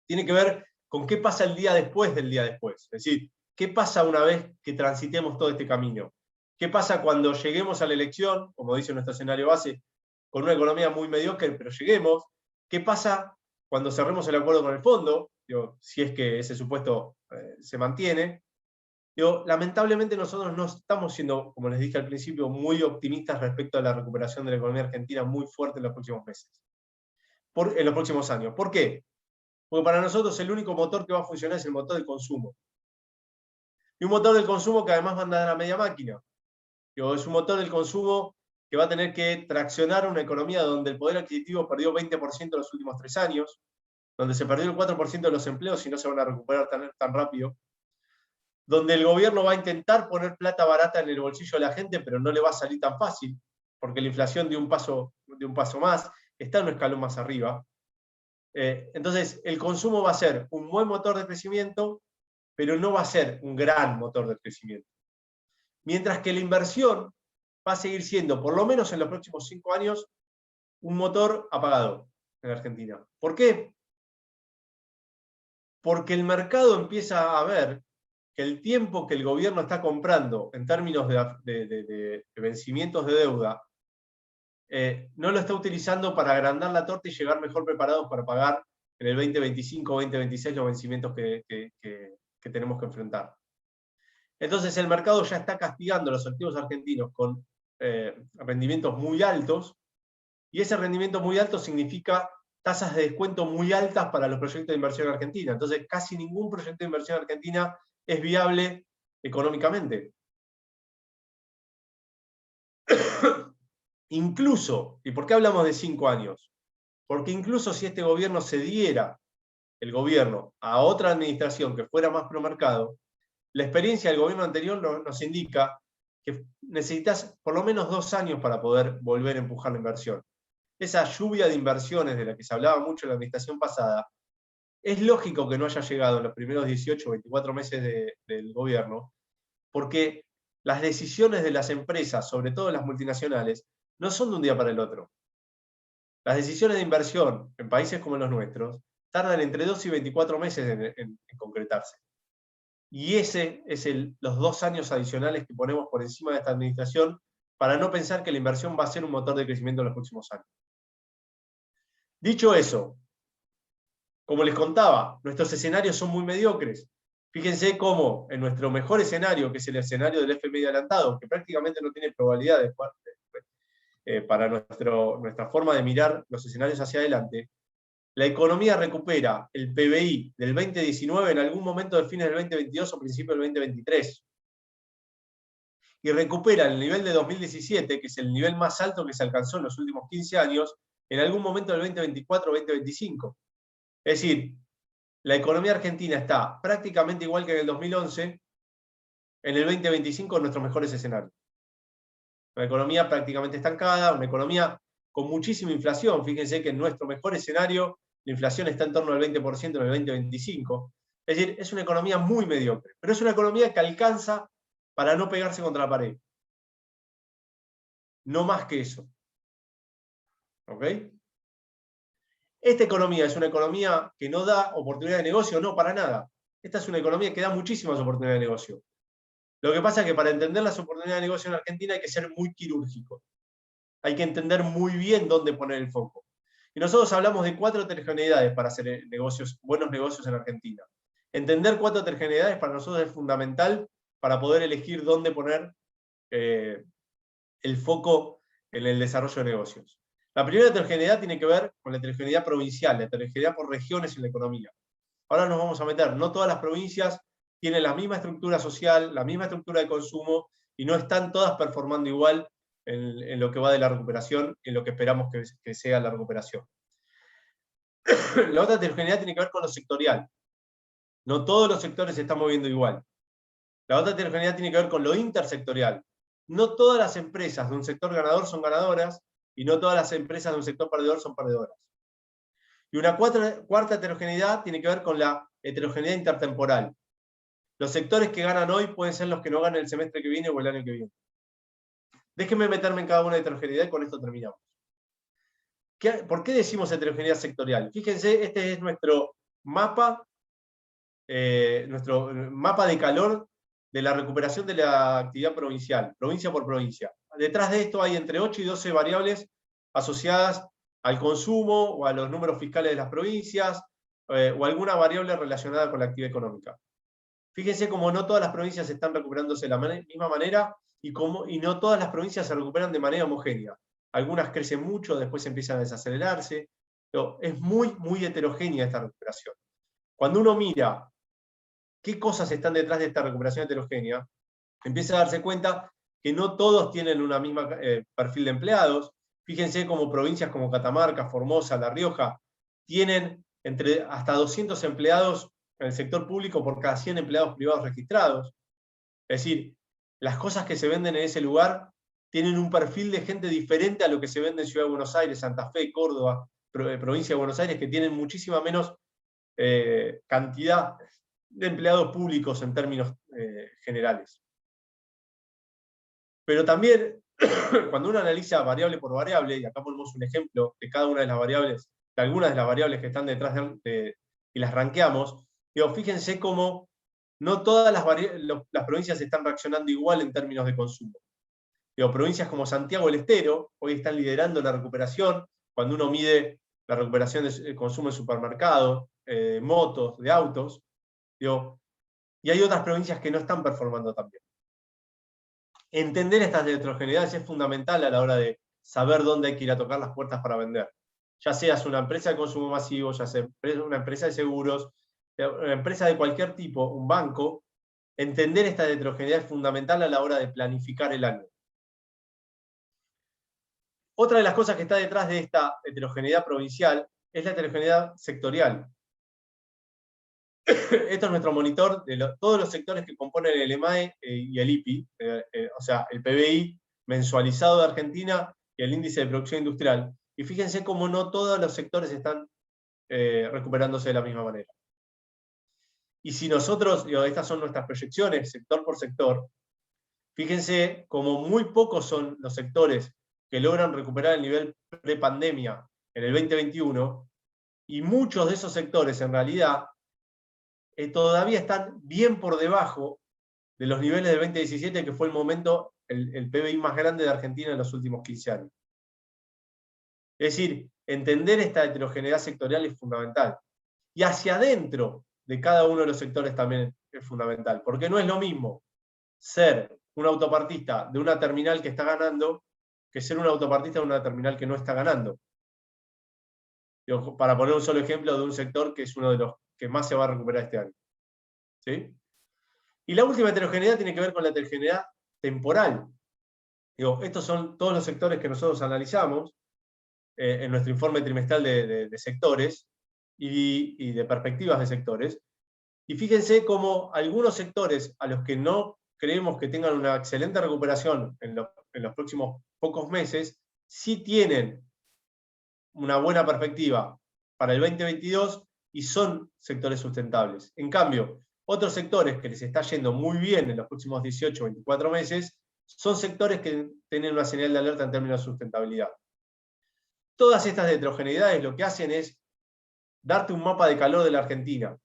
tiene que ver con qué pasa el día después del día después. Es decir, qué pasa una vez que transitemos todo este camino. ¿Qué pasa cuando lleguemos a la elección, como dice nuestro escenario base, con una economía muy mediocre, pero lleguemos? ¿Qué pasa cuando cerremos el acuerdo con el fondo? Si es que ese supuesto se mantiene. Lamentablemente nosotros no estamos siendo, como les dije al principio, muy optimistas respecto a la recuperación de la economía argentina muy fuerte en los próximos meses. En los próximos años. ¿Por qué? Porque para nosotros el único motor que va a funcionar es el motor del consumo. Y un motor del consumo que además va a andar a media máquina. Es un motor del consumo que va a tener que traccionar una economía donde el poder adquisitivo perdió 20% en los últimos 3 años, donde se perdió el 4% de los empleos y no se van a recuperar tan rápido, donde el gobierno va a intentar poner plata barata en el bolsillo de la gente, pero no le va a salir tan fácil, porque la inflación de un paso más está en un escalón más arriba. Entonces, el consumo va a ser un buen motor de crecimiento, pero no va a ser un gran motor de crecimiento. Mientras que la inversión va a seguir siendo, por lo menos en los próximos 5 años, un motor apagado en Argentina. ¿Por qué? Porque el mercado empieza a ver que el tiempo que el gobierno está comprando en términos de vencimientos de deuda, no lo está utilizando para agrandar la torta y llegar mejor preparados para pagar en el 2025 o 2026 los vencimientos que tenemos que enfrentar. Entonces el mercado ya está castigando a los activos argentinos con rendimientos muy altos, y ese rendimiento muy alto significa tasas de descuento muy altas para los proyectos de inversión en Argentina. Entonces casi ningún proyecto de inversión en Argentina es viable económicamente. Incluso, ¿y por qué hablamos de 5 años? Porque incluso si este gobierno cediera el gobierno a otra administración que fuera más promercado, la experiencia del gobierno anterior nos indica que necesitas por lo menos 2 años para poder volver a empujar la inversión. Esa lluvia de inversiones de la que se hablaba mucho en la administración pasada, es lógico que no haya llegado en los primeros 18 o 24 meses del gobierno, porque las decisiones de las empresas, sobre todo las multinacionales, no son de un día para el otro. Las decisiones de inversión en países como los nuestros tardan entre 2 y 24 meses en concretarse. Y ese es los 2 años adicionales que ponemos por encima de esta administración para no pensar que la inversión va a ser un motor de crecimiento en los próximos años. Dicho eso, como les contaba, nuestros escenarios son muy mediocres. Fíjense cómo en nuestro mejor escenario, que es el escenario del FMI adelantado, que prácticamente no tiene probabilidades para nuestra forma de mirar los escenarios hacia adelante, la economía recupera el PBI del 2019 en algún momento de fines del 2022 o principio del 2023. Y recupera el nivel de 2017, que es el nivel más alto que se alcanzó en los últimos 15 años, en algún momento del 2024 o 2025. Es decir, la economía argentina está prácticamente igual que en el 2011, en el 2025 en nuestros mejores escenarios. Una economía prácticamente estancada, una economía con muchísima inflación. Fíjense que en nuestro mejor escenario la inflación está en torno al 20% en el 2025. Es decir, es una economía muy mediocre, pero es una economía que alcanza para no pegarse contra la pared. No más que eso. ¿Ok? Esta economía es una economía que no da oportunidad de negocio, no, para nada. Esta es una economía que da muchísimas oportunidades de negocio. Lo que pasa es que para entender las oportunidades de negocio en Argentina hay que ser muy quirúrgico. Hay que entender muy bien dónde poner el foco. Y nosotros hablamos de 4 heterogeneidades para hacer buenos negocios en Argentina. Entender 4 heterogeneidades para nosotros es fundamental para poder elegir dónde poner el foco en el desarrollo de negocios. La primera heterogeneidad tiene que ver con la heterogeneidad provincial, la heterogeneidad por regiones en la economía. Ahora nos vamos a meter, no todas las provincias tienen la misma estructura social, la misma estructura de consumo, y no están todas performando igual en lo que va de la recuperación, en lo que esperamos que sea la recuperación. La otra heterogeneidad tiene que ver con lo sectorial. No todos los sectores se están moviendo igual. La otra heterogeneidad tiene que ver con lo intersectorial. No todas las empresas de un sector ganador son ganadoras, y no todas las empresas de un sector perdedor son perdedoras. Y una cuarta heterogeneidad tiene que ver con la heterogeneidad intertemporal. Los sectores que ganan hoy pueden ser los que no ganan el semestre que viene o el año que viene. Déjenme meterme en cada una de heterogeneidad y con esto terminamos. ¿Por qué decimos heterogeneidad sectorial? Fíjense, este es nuestro mapa de calor de la recuperación de la actividad provincial, provincia por provincia. Detrás de esto hay entre 8 y 12 variables asociadas al consumo o a los números fiscales de las provincias, o alguna variable relacionada con la actividad económica. Fíjense cómo no todas las provincias están recuperándose de la misma manera y no todas las provincias se recuperan de manera homogénea. Algunas crecen mucho, después empiezan a desacelerarse. Pero es muy, muy heterogénea esta recuperación. Cuando uno mira qué cosas están detrás de esta recuperación heterogénea, empieza a darse cuenta que no todos tienen una misma perfil de empleados. Fíjense como provincias como Catamarca, Formosa, La Rioja, tienen hasta 200 empleados en el sector público por cada 100 empleados privados registrados. Es decir, las cosas que se venden en ese lugar tienen un perfil de gente diferente a lo que se vende en Ciudad de Buenos Aires, Santa Fe, Córdoba, provincia de Buenos Aires, que tienen muchísima menos cantidad de empleados públicos en términos generales. Pero también, cuando uno analiza variable por variable, y acá ponemos un ejemplo de cada una de las variables, de algunas de las variables que están detrás y las ranqueamos, digo, fíjense cómo no todas las provincias están reaccionando igual en términos de consumo. Digo, provincias como Santiago del Estero hoy están liderando la recuperación, cuando uno mide la recuperación de consumo en supermercados, motos, de autos, digo, y hay otras provincias que no están performando tan bien. Entender estas heterogeneidades es fundamental a la hora de saber dónde hay que ir a tocar las puertas para vender. Ya seas una empresa de consumo masivo, ya sea una empresa de seguros, una empresa de cualquier tipo, un banco, entender esta heterogeneidad es fundamental a la hora de planificar el año. Otra de las cosas que está detrás de esta heterogeneidad provincial es la heterogeneidad sectorial. Esto es nuestro monitor de todos los sectores que componen el EMAE y el IPI, o sea, el PBI mensualizado de Argentina y el índice de producción industrial. Y fíjense cómo no todos los sectores están recuperándose de la misma manera. Y si nosotros, estas son nuestras proyecciones, sector por sector, fíjense cómo muy pocos son los sectores que logran recuperar el nivel prepandemia en el 2021, y muchos de esos sectores en realidad todavía están bien por debajo de los niveles del 2017, que fue el momento, el PBI más grande de Argentina en los últimos 15 años. Es decir, entender esta heterogeneidad sectorial es fundamental. Y hacia adentro de cada uno de los sectores también es fundamental, porque no es lo mismo ser un autopartista de una terminal que está ganando que ser un autopartista de una terminal que no está ganando. Para poner un solo ejemplo de un sector que es uno de los que más se va a recuperar este año. ¿Sí? Y la última heterogeneidad tiene que ver con la heterogeneidad temporal. Estos son todos los sectores que nosotros analizamos en nuestro informe trimestral de sectores y de perspectivas de sectores. Y fíjense cómo algunos sectores a los que no creemos que tengan una excelente recuperación en los próximos pocos meses, sí tienen una buena perspectiva para el 2022 y son sectores sustentables. En cambio, otros sectores que les está yendo muy bien en los próximos 18 o 24 meses, son sectores que tienen una señal de alerta en términos de sustentabilidad. Todas estas heterogeneidades lo que hacen es darte un mapa de calor de la Argentina.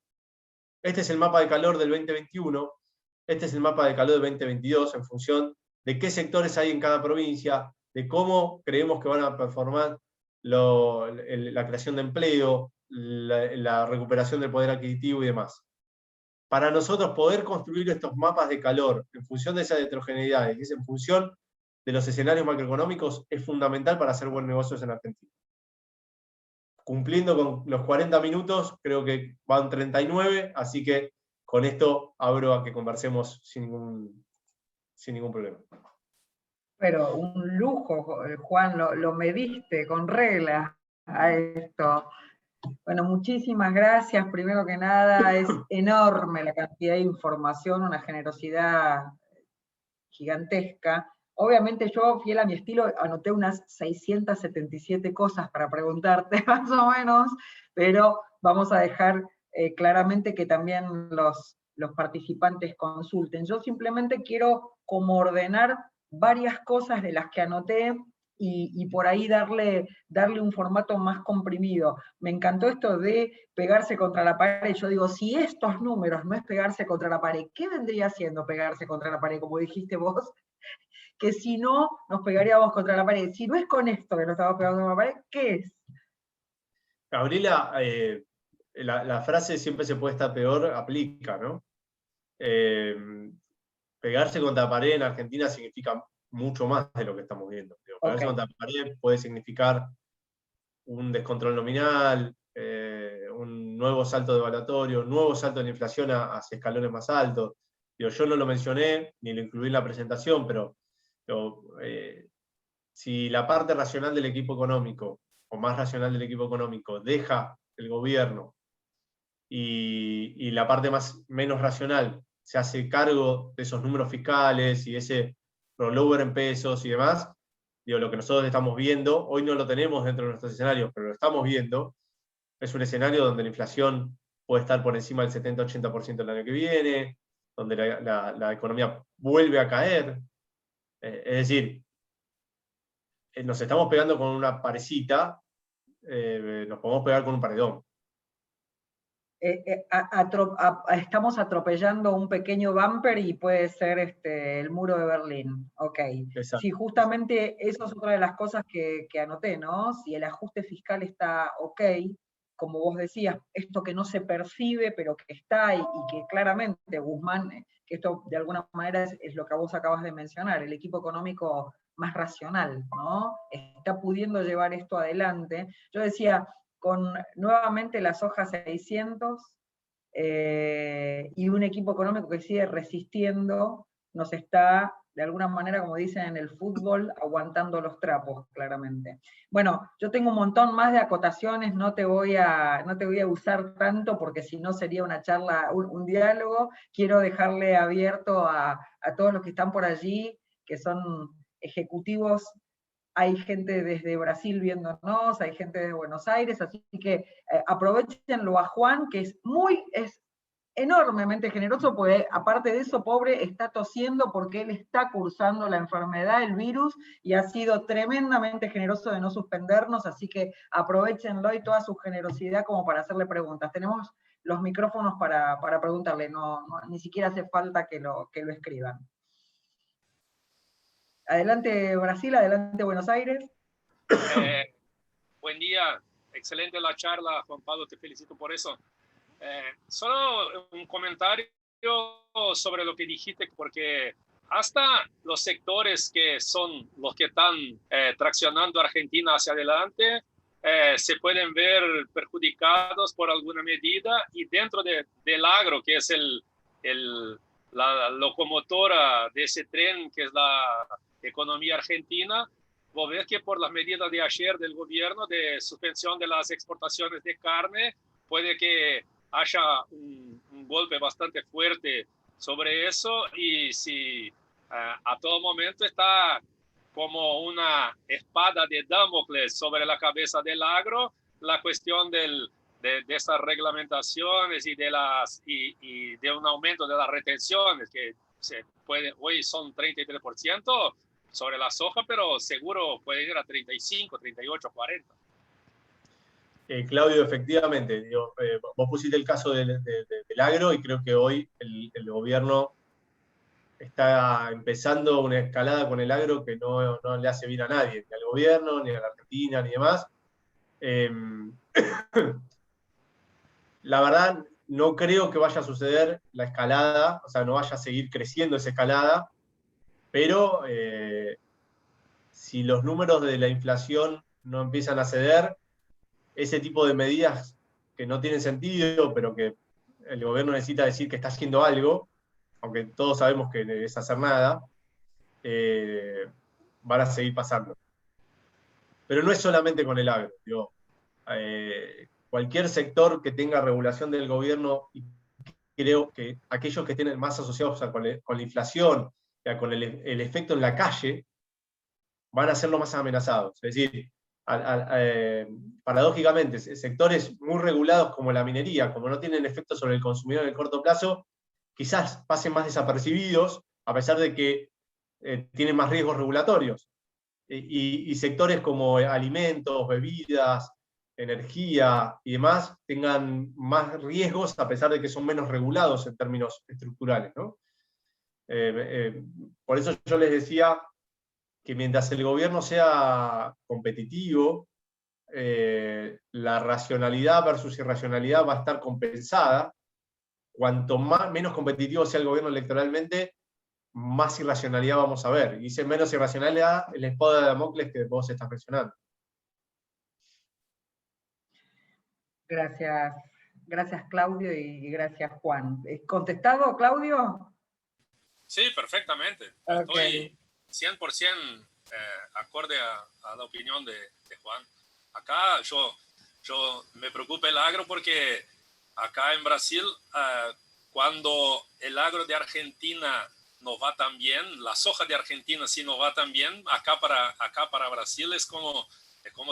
Este es el mapa de calor del 2021, este es el mapa de calor del 2022, en función de qué sectores hay en cada provincia, de cómo creemos que van a performar la creación de empleo, la recuperación del poder adquisitivo y demás. Para nosotros poder construir estos mapas de calor en función de esas heterogeneidades, y es en función de los escenarios macroeconómicos, es fundamental para hacer buenos negocios en Argentina. Cumpliendo con los 40 minutos, creo que van 39, así que con esto abro a que conversemos sin ningún problema. Pero un lujo, Juan, lo mediste con reglas a esto. Bueno, muchísimas gracias. Primero que nada, es enorme la cantidad de información, una generosidad gigantesca. Obviamente yo, fiel a mi estilo, anoté unas 677 cosas para preguntarte, más o menos, pero vamos a dejar claramente que también los participantes consulten. Yo simplemente quiero como ordenar varias cosas de las que anoté y por ahí darle un formato más comprimido. Me encantó esto de pegarse contra la pared. Yo digo, si estos números no es pegarse contra la pared, ¿qué vendría siendo pegarse contra la pared? Como dijiste vos, que si no, nos pegaríamos contra la pared. Si no es con esto que nos estamos pegando contra la pared, ¿qué es? Gabriela, la frase siempre se puede estar peor, aplica, ¿no? Pegarse contra la pared en Argentina significa mucho más de lo que estamos viendo. Pegarse contra la pared puede significar un descontrol nominal, un nuevo salto devaluatorio, un nuevo salto de la inflación hacia escalones más altos. Yo no lo mencioné, ni lo incluí en la presentación, pero si la parte racional del equipo económico, o más racional del equipo económico, deja el gobierno y la parte menos racional se hace cargo de esos números fiscales y ese rollover en pesos y demás, lo que nosotros estamos viendo, hoy no lo tenemos dentro de nuestros escenarios, pero lo estamos viendo, es un escenario donde la inflación puede estar por encima del 70-80% el año que viene, donde la economía vuelve a caer. Es decir, nos estamos pegando con una parecita, nos podemos pegar con un paredón. Estamos atropellando un pequeño bumper y puede ser el muro de Berlín. Ok. Exacto. Sí, justamente eso es otra de las cosas que anoté, ¿no? Si el ajuste fiscal está ok, como vos decías, esto que no se percibe, pero que está y que claramente, Guzmán, que esto de alguna manera es lo que vos acabas de mencionar, el equipo económico más racional, ¿no? Está pudiendo llevar esto adelante. Yo decía, con nuevamente la soja 600 y un equipo económico que sigue resistiendo, nos está, de alguna manera, como dicen en el fútbol, aguantando los trapos, claramente. Bueno, yo tengo un montón más de acotaciones, no te voy a usar tanto, porque si no sería una charla, un diálogo. Quiero dejarle abierto a todos los que están por allí, que son ejecutivos. Hay gente desde Brasil viéndonos, hay gente de Buenos Aires, así que aprovechenlo a Juan, que es enormemente generoso, porque aparte de eso, pobre, está tosiendo porque él está cursando la enfermedad, el virus, y ha sido tremendamente generoso de no suspendernos, así que aprovechenlo y toda su generosidad como para hacerle preguntas. Tenemos los micrófonos para preguntarle, ni siquiera hace falta que lo escriban. Adelante Brasil, adelante Buenos Aires. Buen día, excelente la charla, Juan Pablo, te felicito por eso. Solo un comentario sobre lo que dijiste, porque hasta los sectores que son los que están traccionando a Argentina hacia adelante se pueden ver perjudicados por alguna medida, y dentro del agro, que es la locomotora de ese tren que es la economía argentina, vos ves que por las medidas de ayer del gobierno de suspensión de las exportaciones de carne, puede que haya un golpe bastante fuerte sobre eso, y si a todo momento está como una espada de Damocles sobre la cabeza del agro la cuestión de esas reglamentaciones y de un aumento de las retenciones, que hoy son 33% sobre la soja, pero seguro puede ir a 35, 38, 40. Claudio, efectivamente, vos pusiste el caso del agro, y creo que hoy el gobierno está empezando una escalada con el agro que no le hace bien a nadie, ni al gobierno, ni a la Argentina, ni demás. La verdad, no creo que vaya a suceder la escalada, o sea, no vaya a seguir creciendo esa escalada, pero si los números de la inflación no empiezan a ceder, ese tipo de medidas que no tienen sentido, pero que el gobierno necesita decir que está haciendo algo, aunque todos sabemos que es hacer nada, van a seguir pasando. Pero no es solamente con el agro. Cualquier sector que tenga regulación del gobierno, y creo que aquellos que estén más asociados con la inflación, con el efecto en la calle, van a ser los más amenazados. Es decir, paradójicamente, sectores muy regulados como la minería, como no tienen efecto sobre el consumidor en el corto plazo, quizás pasen más desapercibidos, a pesar de que tienen más riesgos regulatorios. y sectores como alimentos, bebidas, energía y demás tengan más riesgos a pesar de que son menos regulados en términos estructurales, ¿no? Por eso yo les decía que mientras el gobierno sea competitivo, la racionalidad versus irracionalidad va a estar compensada. Cuanto menos competitivo sea el gobierno electoralmente, más irracionalidad vamos a ver. Y dice menos irracionalidad el espada de Damocles que vos estás mencionando. Gracias, gracias Claudio y gracias Juan. ¿Contestado, Claudio? Sí, perfectamente. Okay. Estoy 100% acorde a la opinión de Juan. Acá yo me preocupa el agro porque acá en Brasil, cuando el agro de Argentina no va tan bien, la soja de Argentina sí no va tan bien, acá para Brasil es como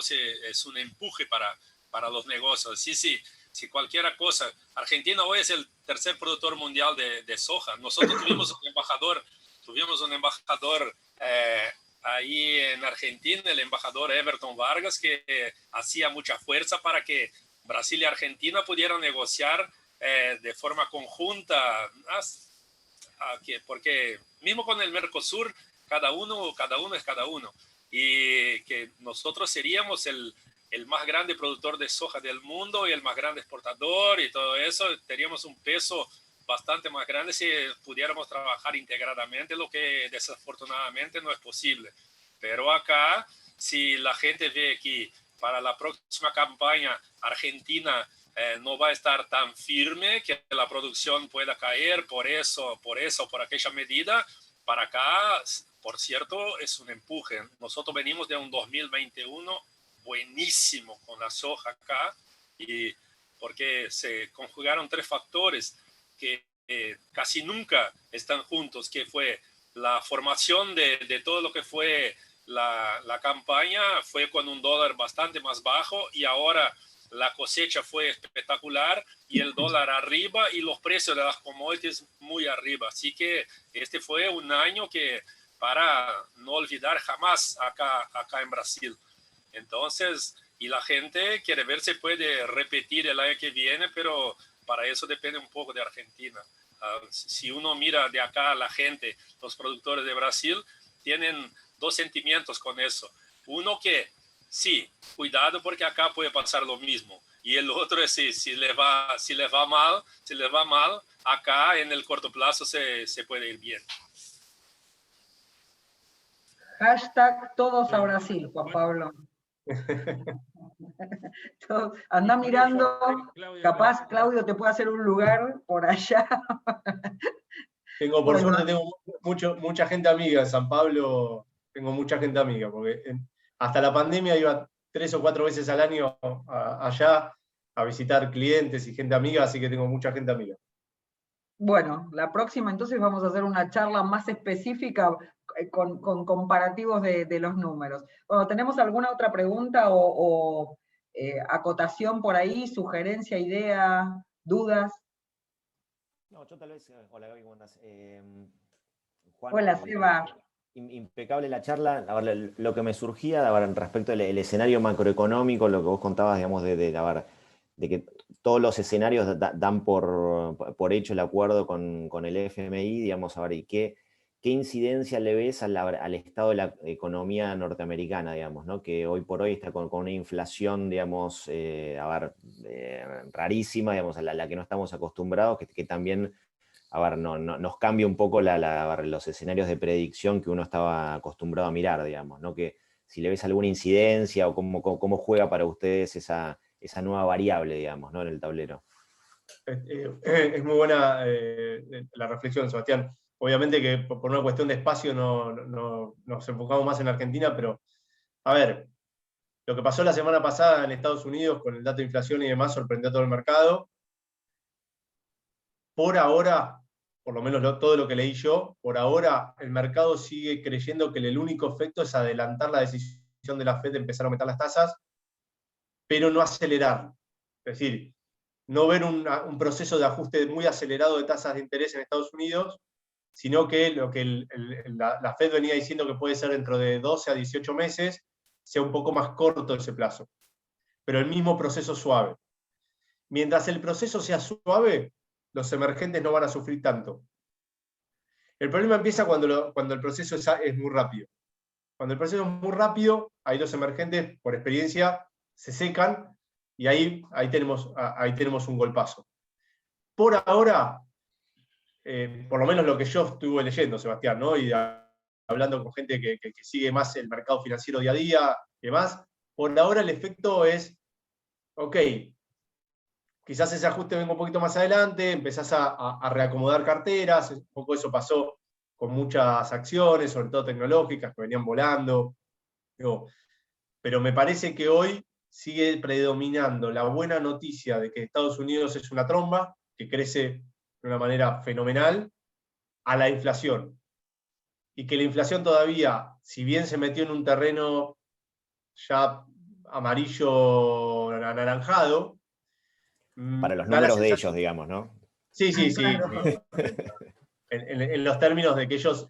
si es un empuje para los negocios. Sí, cualquier cosa. Argentina hoy es el tercer productor mundial de soja. Nosotros tuvimos un embajador ahí en Argentina, el embajador Everton Vargas, que hacía mucha fuerza para que Brasil y Argentina pudieran negociar de forma conjunta, porque mismo con el Mercosur, cada uno es cada uno, y que nosotros seríamos el más grande productor de soja del mundo y el más grande exportador y todo eso, teníamos un peso bastante más grande si pudiéramos trabajar integradamente, lo que desafortunadamente no es posible. Pero acá, si la gente ve que para la próxima campaña Argentina no va a estar tan firme, que la producción pueda caer por aquella medida, para acá, por cierto, es un empuje. Nosotros venimos de un 2021 buenísimo con la soja acá, y porque se conjugaron tres factores que casi nunca están juntos, que fue la formación de todo lo que fue la campaña, fue con un dólar bastante más bajo, y ahora la cosecha fue espectacular y el dólar arriba y los precios de las commodities muy arriba. Así que este fue un año que para no olvidar jamás acá en Brasil. Entonces, y la gente quiere ver si puede repetir el año que viene, pero para eso depende un poco de Argentina. Si uno mira de acá a la gente, los productores de Brasil tienen dos sentimientos con eso. Uno que, sí, cuidado porque acá puede pasar lo mismo. Y el otro es si les va mal, acá en el corto plazo se puede ir bien. Hashtag todos a Brasil, Juan Pablo. Anda mirando, capaz Claudio te puede hacer un lugar por allá. Por suerte tengo mucha gente amiga en San Pablo, tengo mucha gente amiga, porque hasta la pandemia iba 3 o 4 veces al año allá a visitar clientes y gente amiga, así que tengo mucha gente amiga. Bueno, la próxima entonces vamos a hacer una charla más específica con comparativos de los números. Bueno, ¿tenemos alguna otra pregunta o acotación por ahí, sugerencia, idea, dudas? No, yo tal vez, hola Gaby, ¿cómo andás? Juan, Hola, Seba. Impecable la charla. A ver, lo que me surgía, a ver, respecto al escenario macroeconómico, lo que vos contabas, digamos, de que todos los escenarios dan por hecho el acuerdo con el FMI, digamos, a ver, y qué incidencia le ves al estado de la economía norteamericana, digamos, ¿no? Que hoy por hoy está con una inflación, digamos, rarísima, digamos, a la que no estamos acostumbrados, que también, a ver, nos cambia un poco los escenarios de predicción que uno estaba acostumbrado a mirar, digamos, ¿no? Que si le ves alguna incidencia o cómo juega para ustedes esa nueva variable, digamos, ¿no? En el tablero. Es muy buena la reflexión, Sebastián. Obviamente que por una cuestión de espacio nos enfocamos más en Argentina, pero a ver, lo que pasó la semana pasada en Estados Unidos con el dato de inflación y demás sorprendió a todo el mercado. Por ahora, por lo menos todo lo que leí yo, por ahora el mercado sigue creyendo que el único efecto es adelantar la decisión de la FED de empezar a aumentar las tasas, pero no acelerar. Es decir, no ver un proceso de ajuste muy acelerado de tasas de interés en Estados Unidos, sino que lo que la Fed venía diciendo que puede ser dentro de 12 a 18 meses, sea un poco más corto ese plazo, pero el mismo proceso suave. Mientras el proceso sea suave, los emergentes no van a sufrir tanto. El problema empieza cuando el proceso es muy rápido. Cuando el proceso es muy rápido, ahí los emergentes, por experiencia, se secan y ahí tenemos un golpazo. Por ahora, por lo menos lo que yo estuve leyendo, Sebastián, ¿no? Y hablando con gente que sigue más el mercado financiero día a día y demás, por ahora el efecto es, ok, quizás ese ajuste venga un poquito más adelante, empezás a reacomodar carteras, un poco eso pasó con muchas acciones, sobre todo tecnológicas, que venían volando. Pero me parece que hoy sigue predominando la buena noticia de que Estados Unidos es una tromba, que crece de una manera fenomenal, a la inflación. Y que la inflación todavía, si bien se metió en un terreno ya amarillo anaranjado, Para los da la números de sensación, ellos, digamos, ¿no? sí, sí, sí. Claro. En los términos de que ellos,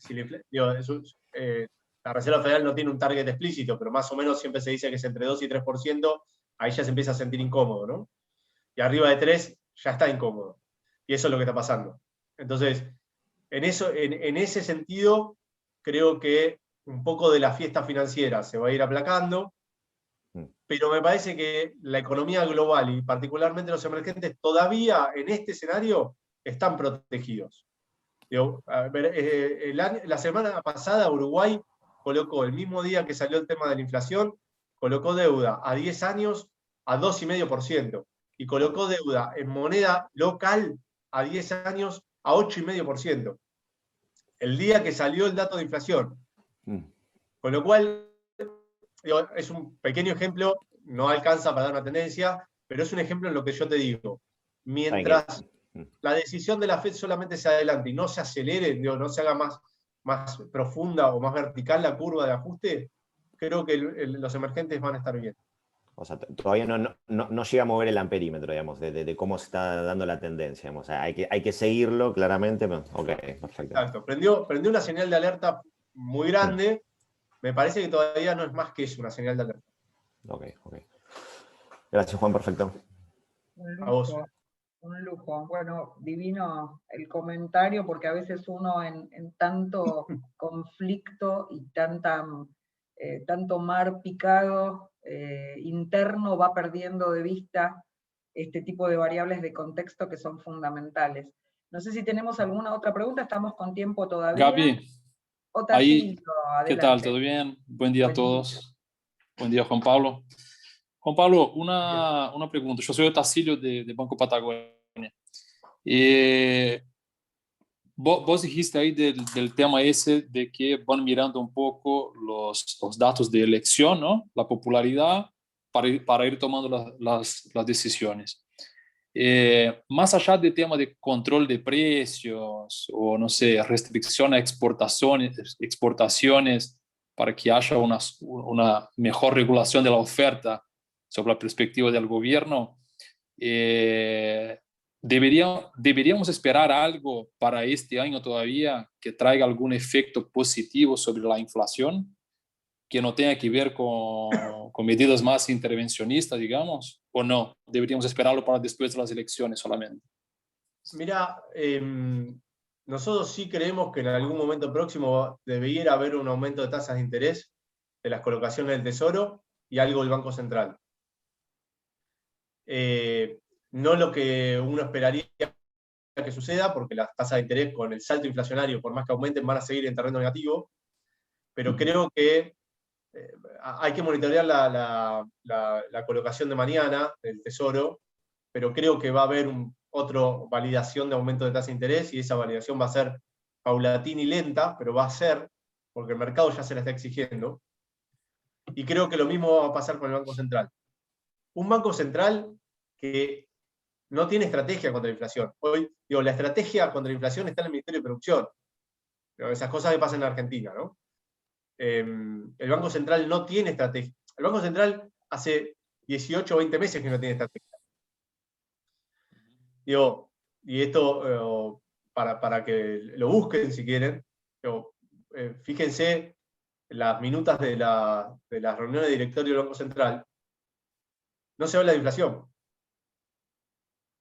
la Reserva Federal no tiene un target explícito, pero más o menos siempre se dice que es entre 2 y 3%, ahí ya se empieza a sentir incómodo, ¿no? Y arriba de 3 ya está incómodo. Y eso es lo que está pasando. Entonces, en ese sentido, creo que un poco de la fiesta financiera se va a ir aplacando, pero me parece que la economía global y particularmente los emergentes todavía en este escenario están protegidos. Digo, la semana pasada Uruguay colocó, el mismo día que salió el tema de la inflación, colocó deuda a 10 años a 2,5%, y colocó deuda en moneda local a 10 años a 8,5%. El día que salió el dato de inflación. Con lo cual, digo, es un pequeño ejemplo, no alcanza para dar una tendencia, pero es un ejemplo en lo que yo te digo. Mientras la decisión de la Fed solamente se adelante y no se acelere, digo, no se haga más profunda o más vertical la curva de ajuste, creo que los emergentes van a estar bien. O sea, todavía no llega a mover el amperímetro, digamos, de cómo se está dando la tendencia. Digamos. O sea, hay que seguirlo claramente. Pero, ok, perfecto. Exacto. Prendió una señal de alerta muy grande. Me parece que todavía no es más que eso, una señal de alerta. Ok. Gracias, Juan, perfecto. A vos. Un lujo. Bueno, divino el comentario, porque a veces uno en tanto conflicto y tanto mar picado interno va perdiendo de vista este tipo de variables de contexto que son fundamentales. No sé si tenemos alguna otra pregunta, estamos con tiempo todavía. Gaby, ahí, ¿qué tal? ¿Todo bien? Buen día a todos. Buen día, Juan Pablo. Juan Pablo, una pregunta. Yo soy Otacílio de Banco Patagonia. Vos dijiste ahí del tema ese de que van mirando un poco los datos de elección, ¿no? La popularidad para ir tomando las decisiones. Más allá del tema de control de precios o, no sé, restricción a exportaciones para que haya una mejor regulación de la oferta sobre la perspectiva del gobierno, ¿deberíamos esperar algo para este año todavía que traiga algún efecto positivo sobre la inflación, que no tenga que ver con medidas más intervencionistas, digamos, o no? ¿Deberíamos esperarlo para después de las elecciones solamente? Mira, nosotros sí creemos que en algún momento próximo debería haber un aumento de tasas de interés de las colocaciones del Tesoro y algo del Banco Central. No lo que uno esperaría que suceda, porque las tasas de interés con el salto inflacionario, por más que aumenten, van a seguir en terreno negativo, pero creo que hay que monitorear la colocación de mañana del Tesoro, pero creo que va a haber otra validación de aumento de tasa de interés, y esa validación va a ser paulatina y lenta, pero va a ser, porque el mercado ya se la está exigiendo. Y creo que lo mismo va a pasar con el Banco Central. Un Banco Central que no tiene estrategia contra la inflación. Hoy, digo, la estrategia contra la inflación está en el Ministerio de Producción. Pero esas cosas que pasan en Argentina, ¿no? El Banco Central no tiene estrategia. El Banco Central hace 18 o 20 meses que no tiene estrategia. Digo, y esto para que lo busquen si quieren, pero, fíjense las minutas de las reuniones de directorio del Banco Central, no se habla de inflación.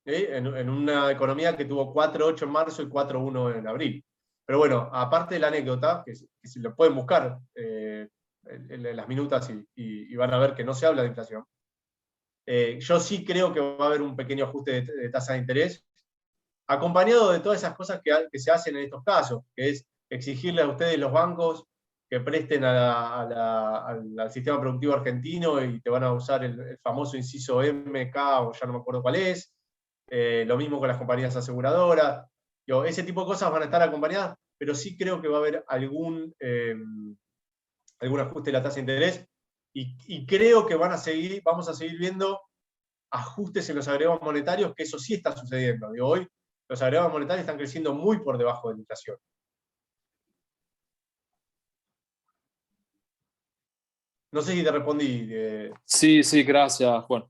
En una economía que tuvo 4,8 en marzo y 4,1 en abril. Pero bueno, aparte de la anécdota, que si lo pueden buscar en las minutas y van a ver que no se habla de inflación, yo sí creo que va a haber un pequeño ajuste de tasa de interés, acompañado de todas esas cosas que se hacen en estos casos, que es exigirle a ustedes los bancos que presten al sistema productivo argentino y te van a usar el famoso inciso MK, o ya no me acuerdo cuál es. Lo mismo con las compañías aseguradoras. Ese tipo de cosas van a estar acompañadas, pero sí creo que va a haber algún ajuste de la tasa de interés, y creo que vamos a seguir viendo ajustes en los agregados monetarios, que eso sí está sucediendo. Hoy los agregados monetarios están creciendo muy por debajo de la inflación. No sé si te respondí. Sí, sí, gracias, Juan.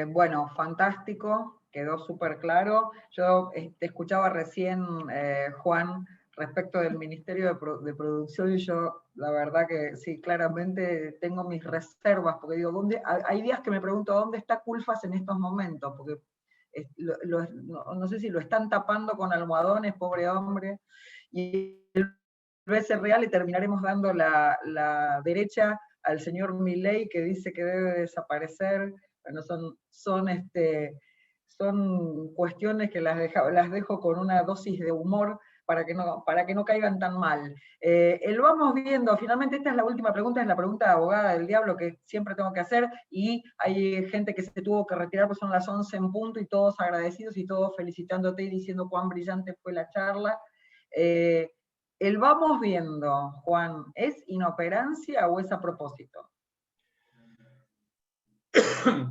Bueno, fantástico, quedó súper claro. Yo te escuchaba recién, Juan, respecto del Ministerio de Producción, y yo la verdad que sí, claramente tengo mis reservas, porque digo, hay días que me pregunto dónde está Culfas en estos momentos, porque no sé si lo están tapando con almohadones, pobre hombre, y el BC Real le terminaremos dando la derecha al señor Milei, que dice que debe desaparecer. Bueno, son cuestiones que las dejo con una dosis de humor para que no caigan tan mal. Lo vamos viendo, finalmente esta es la última pregunta, es la pregunta de abogada del diablo que siempre tengo que hacer, y hay gente que se tuvo que retirar, pues son las 11 en punto, y todos agradecidos y todos felicitándote y diciendo cuán brillante fue la charla. El vamos viendo, Juan, ¿es inoperancia o es a propósito?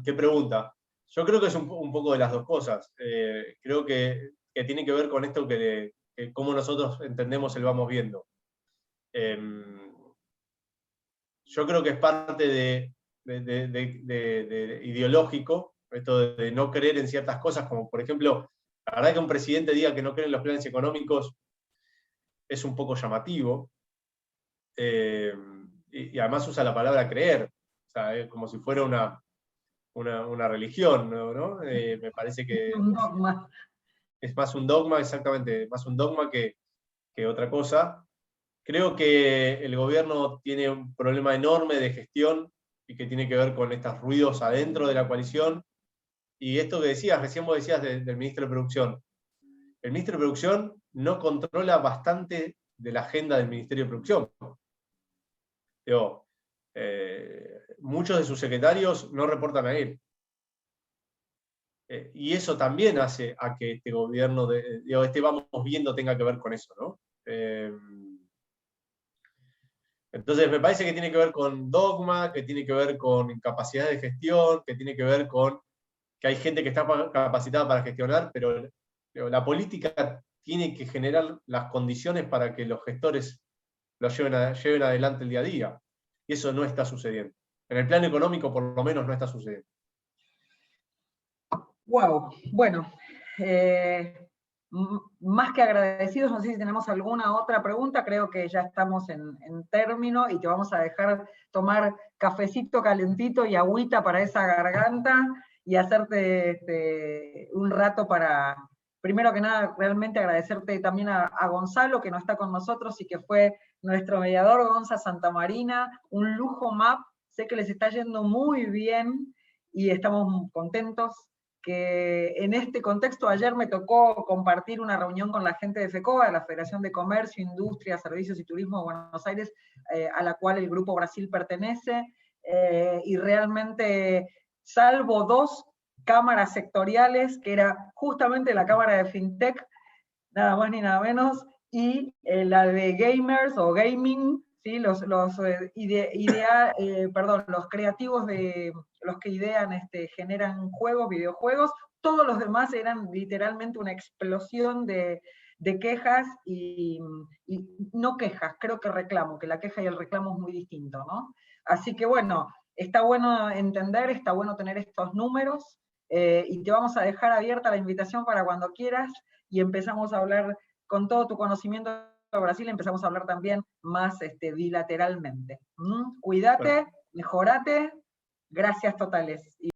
¿Qué pregunta? Yo creo que es un poco de las dos cosas. Creo que tiene que ver con esto que cómo nosotros entendemos el vamos viendo. Yo creo que es parte de ideológico, esto de no creer en ciertas cosas, como por ejemplo, la verdad que un presidente diga que no cree en los planes económicos es un poco llamativo, y además usa la palabra creer, o sea, como si fuera una religión, ¿no? Me parece que Un dogma. es más un dogma, exactamente, más un dogma que otra cosa. Creo que el gobierno tiene un problema enorme de gestión y que tiene que ver con estos ruidos adentro de la coalición. Y esto que decías, recién vos decías del ministro de Producción. El ministro de Producción no controla bastante de la agenda del Ministerio de Producción. Muchos de sus secretarios no reportan a él. Y eso también hace a que este gobierno, este vamos viendo, tenga que ver con eso, ¿no? Entonces me parece que tiene que ver con dogma, que tiene que ver con incapacidad de gestión, que tiene que ver con que hay gente que está capacitada para gestionar, pero la política tiene que generar las condiciones para que los gestores lo lleven adelante el día a día. Y eso no está sucediendo. En el plano económico, por lo menos, no está sucediendo. Wow, bueno, más que agradecidos, no sé si tenemos alguna otra pregunta, creo que ya estamos en término y te vamos a dejar tomar cafecito calentito y agüita para esa garganta y hacerte un rato para, primero que nada, realmente agradecerte también a Gonzalo, que no está con nosotros y que fue nuestro mediador, Gonza Santamarina, un lujo MAP, sé que les está yendo muy bien y estamos contentos que en este contexto ayer me tocó compartir una reunión con la gente de FECOA, de la Federación de Comercio, Industria, Servicios y Turismo de Buenos Aires, a la cual el Grupo Brasil pertenece, y realmente, salvo 2 cámaras sectoriales, que era justamente la Cámara de FinTech, nada más ni nada menos, y la de Gamers o Gaming, ¿sí? los creativos los que idean, generan juegos, videojuegos, todos los demás eran literalmente una explosión de quejas y no quejas, creo que reclamo, que la queja y el reclamo es muy distinto, ¿no? Así que bueno, está bueno entender, está bueno tener estos números, y te vamos a dejar abierta la invitación para cuando quieras, y empezamos a hablar con todo tu conocimiento de Brasil, empezamos a hablar también más bilateralmente. Cuídate, mejorate, gracias totales.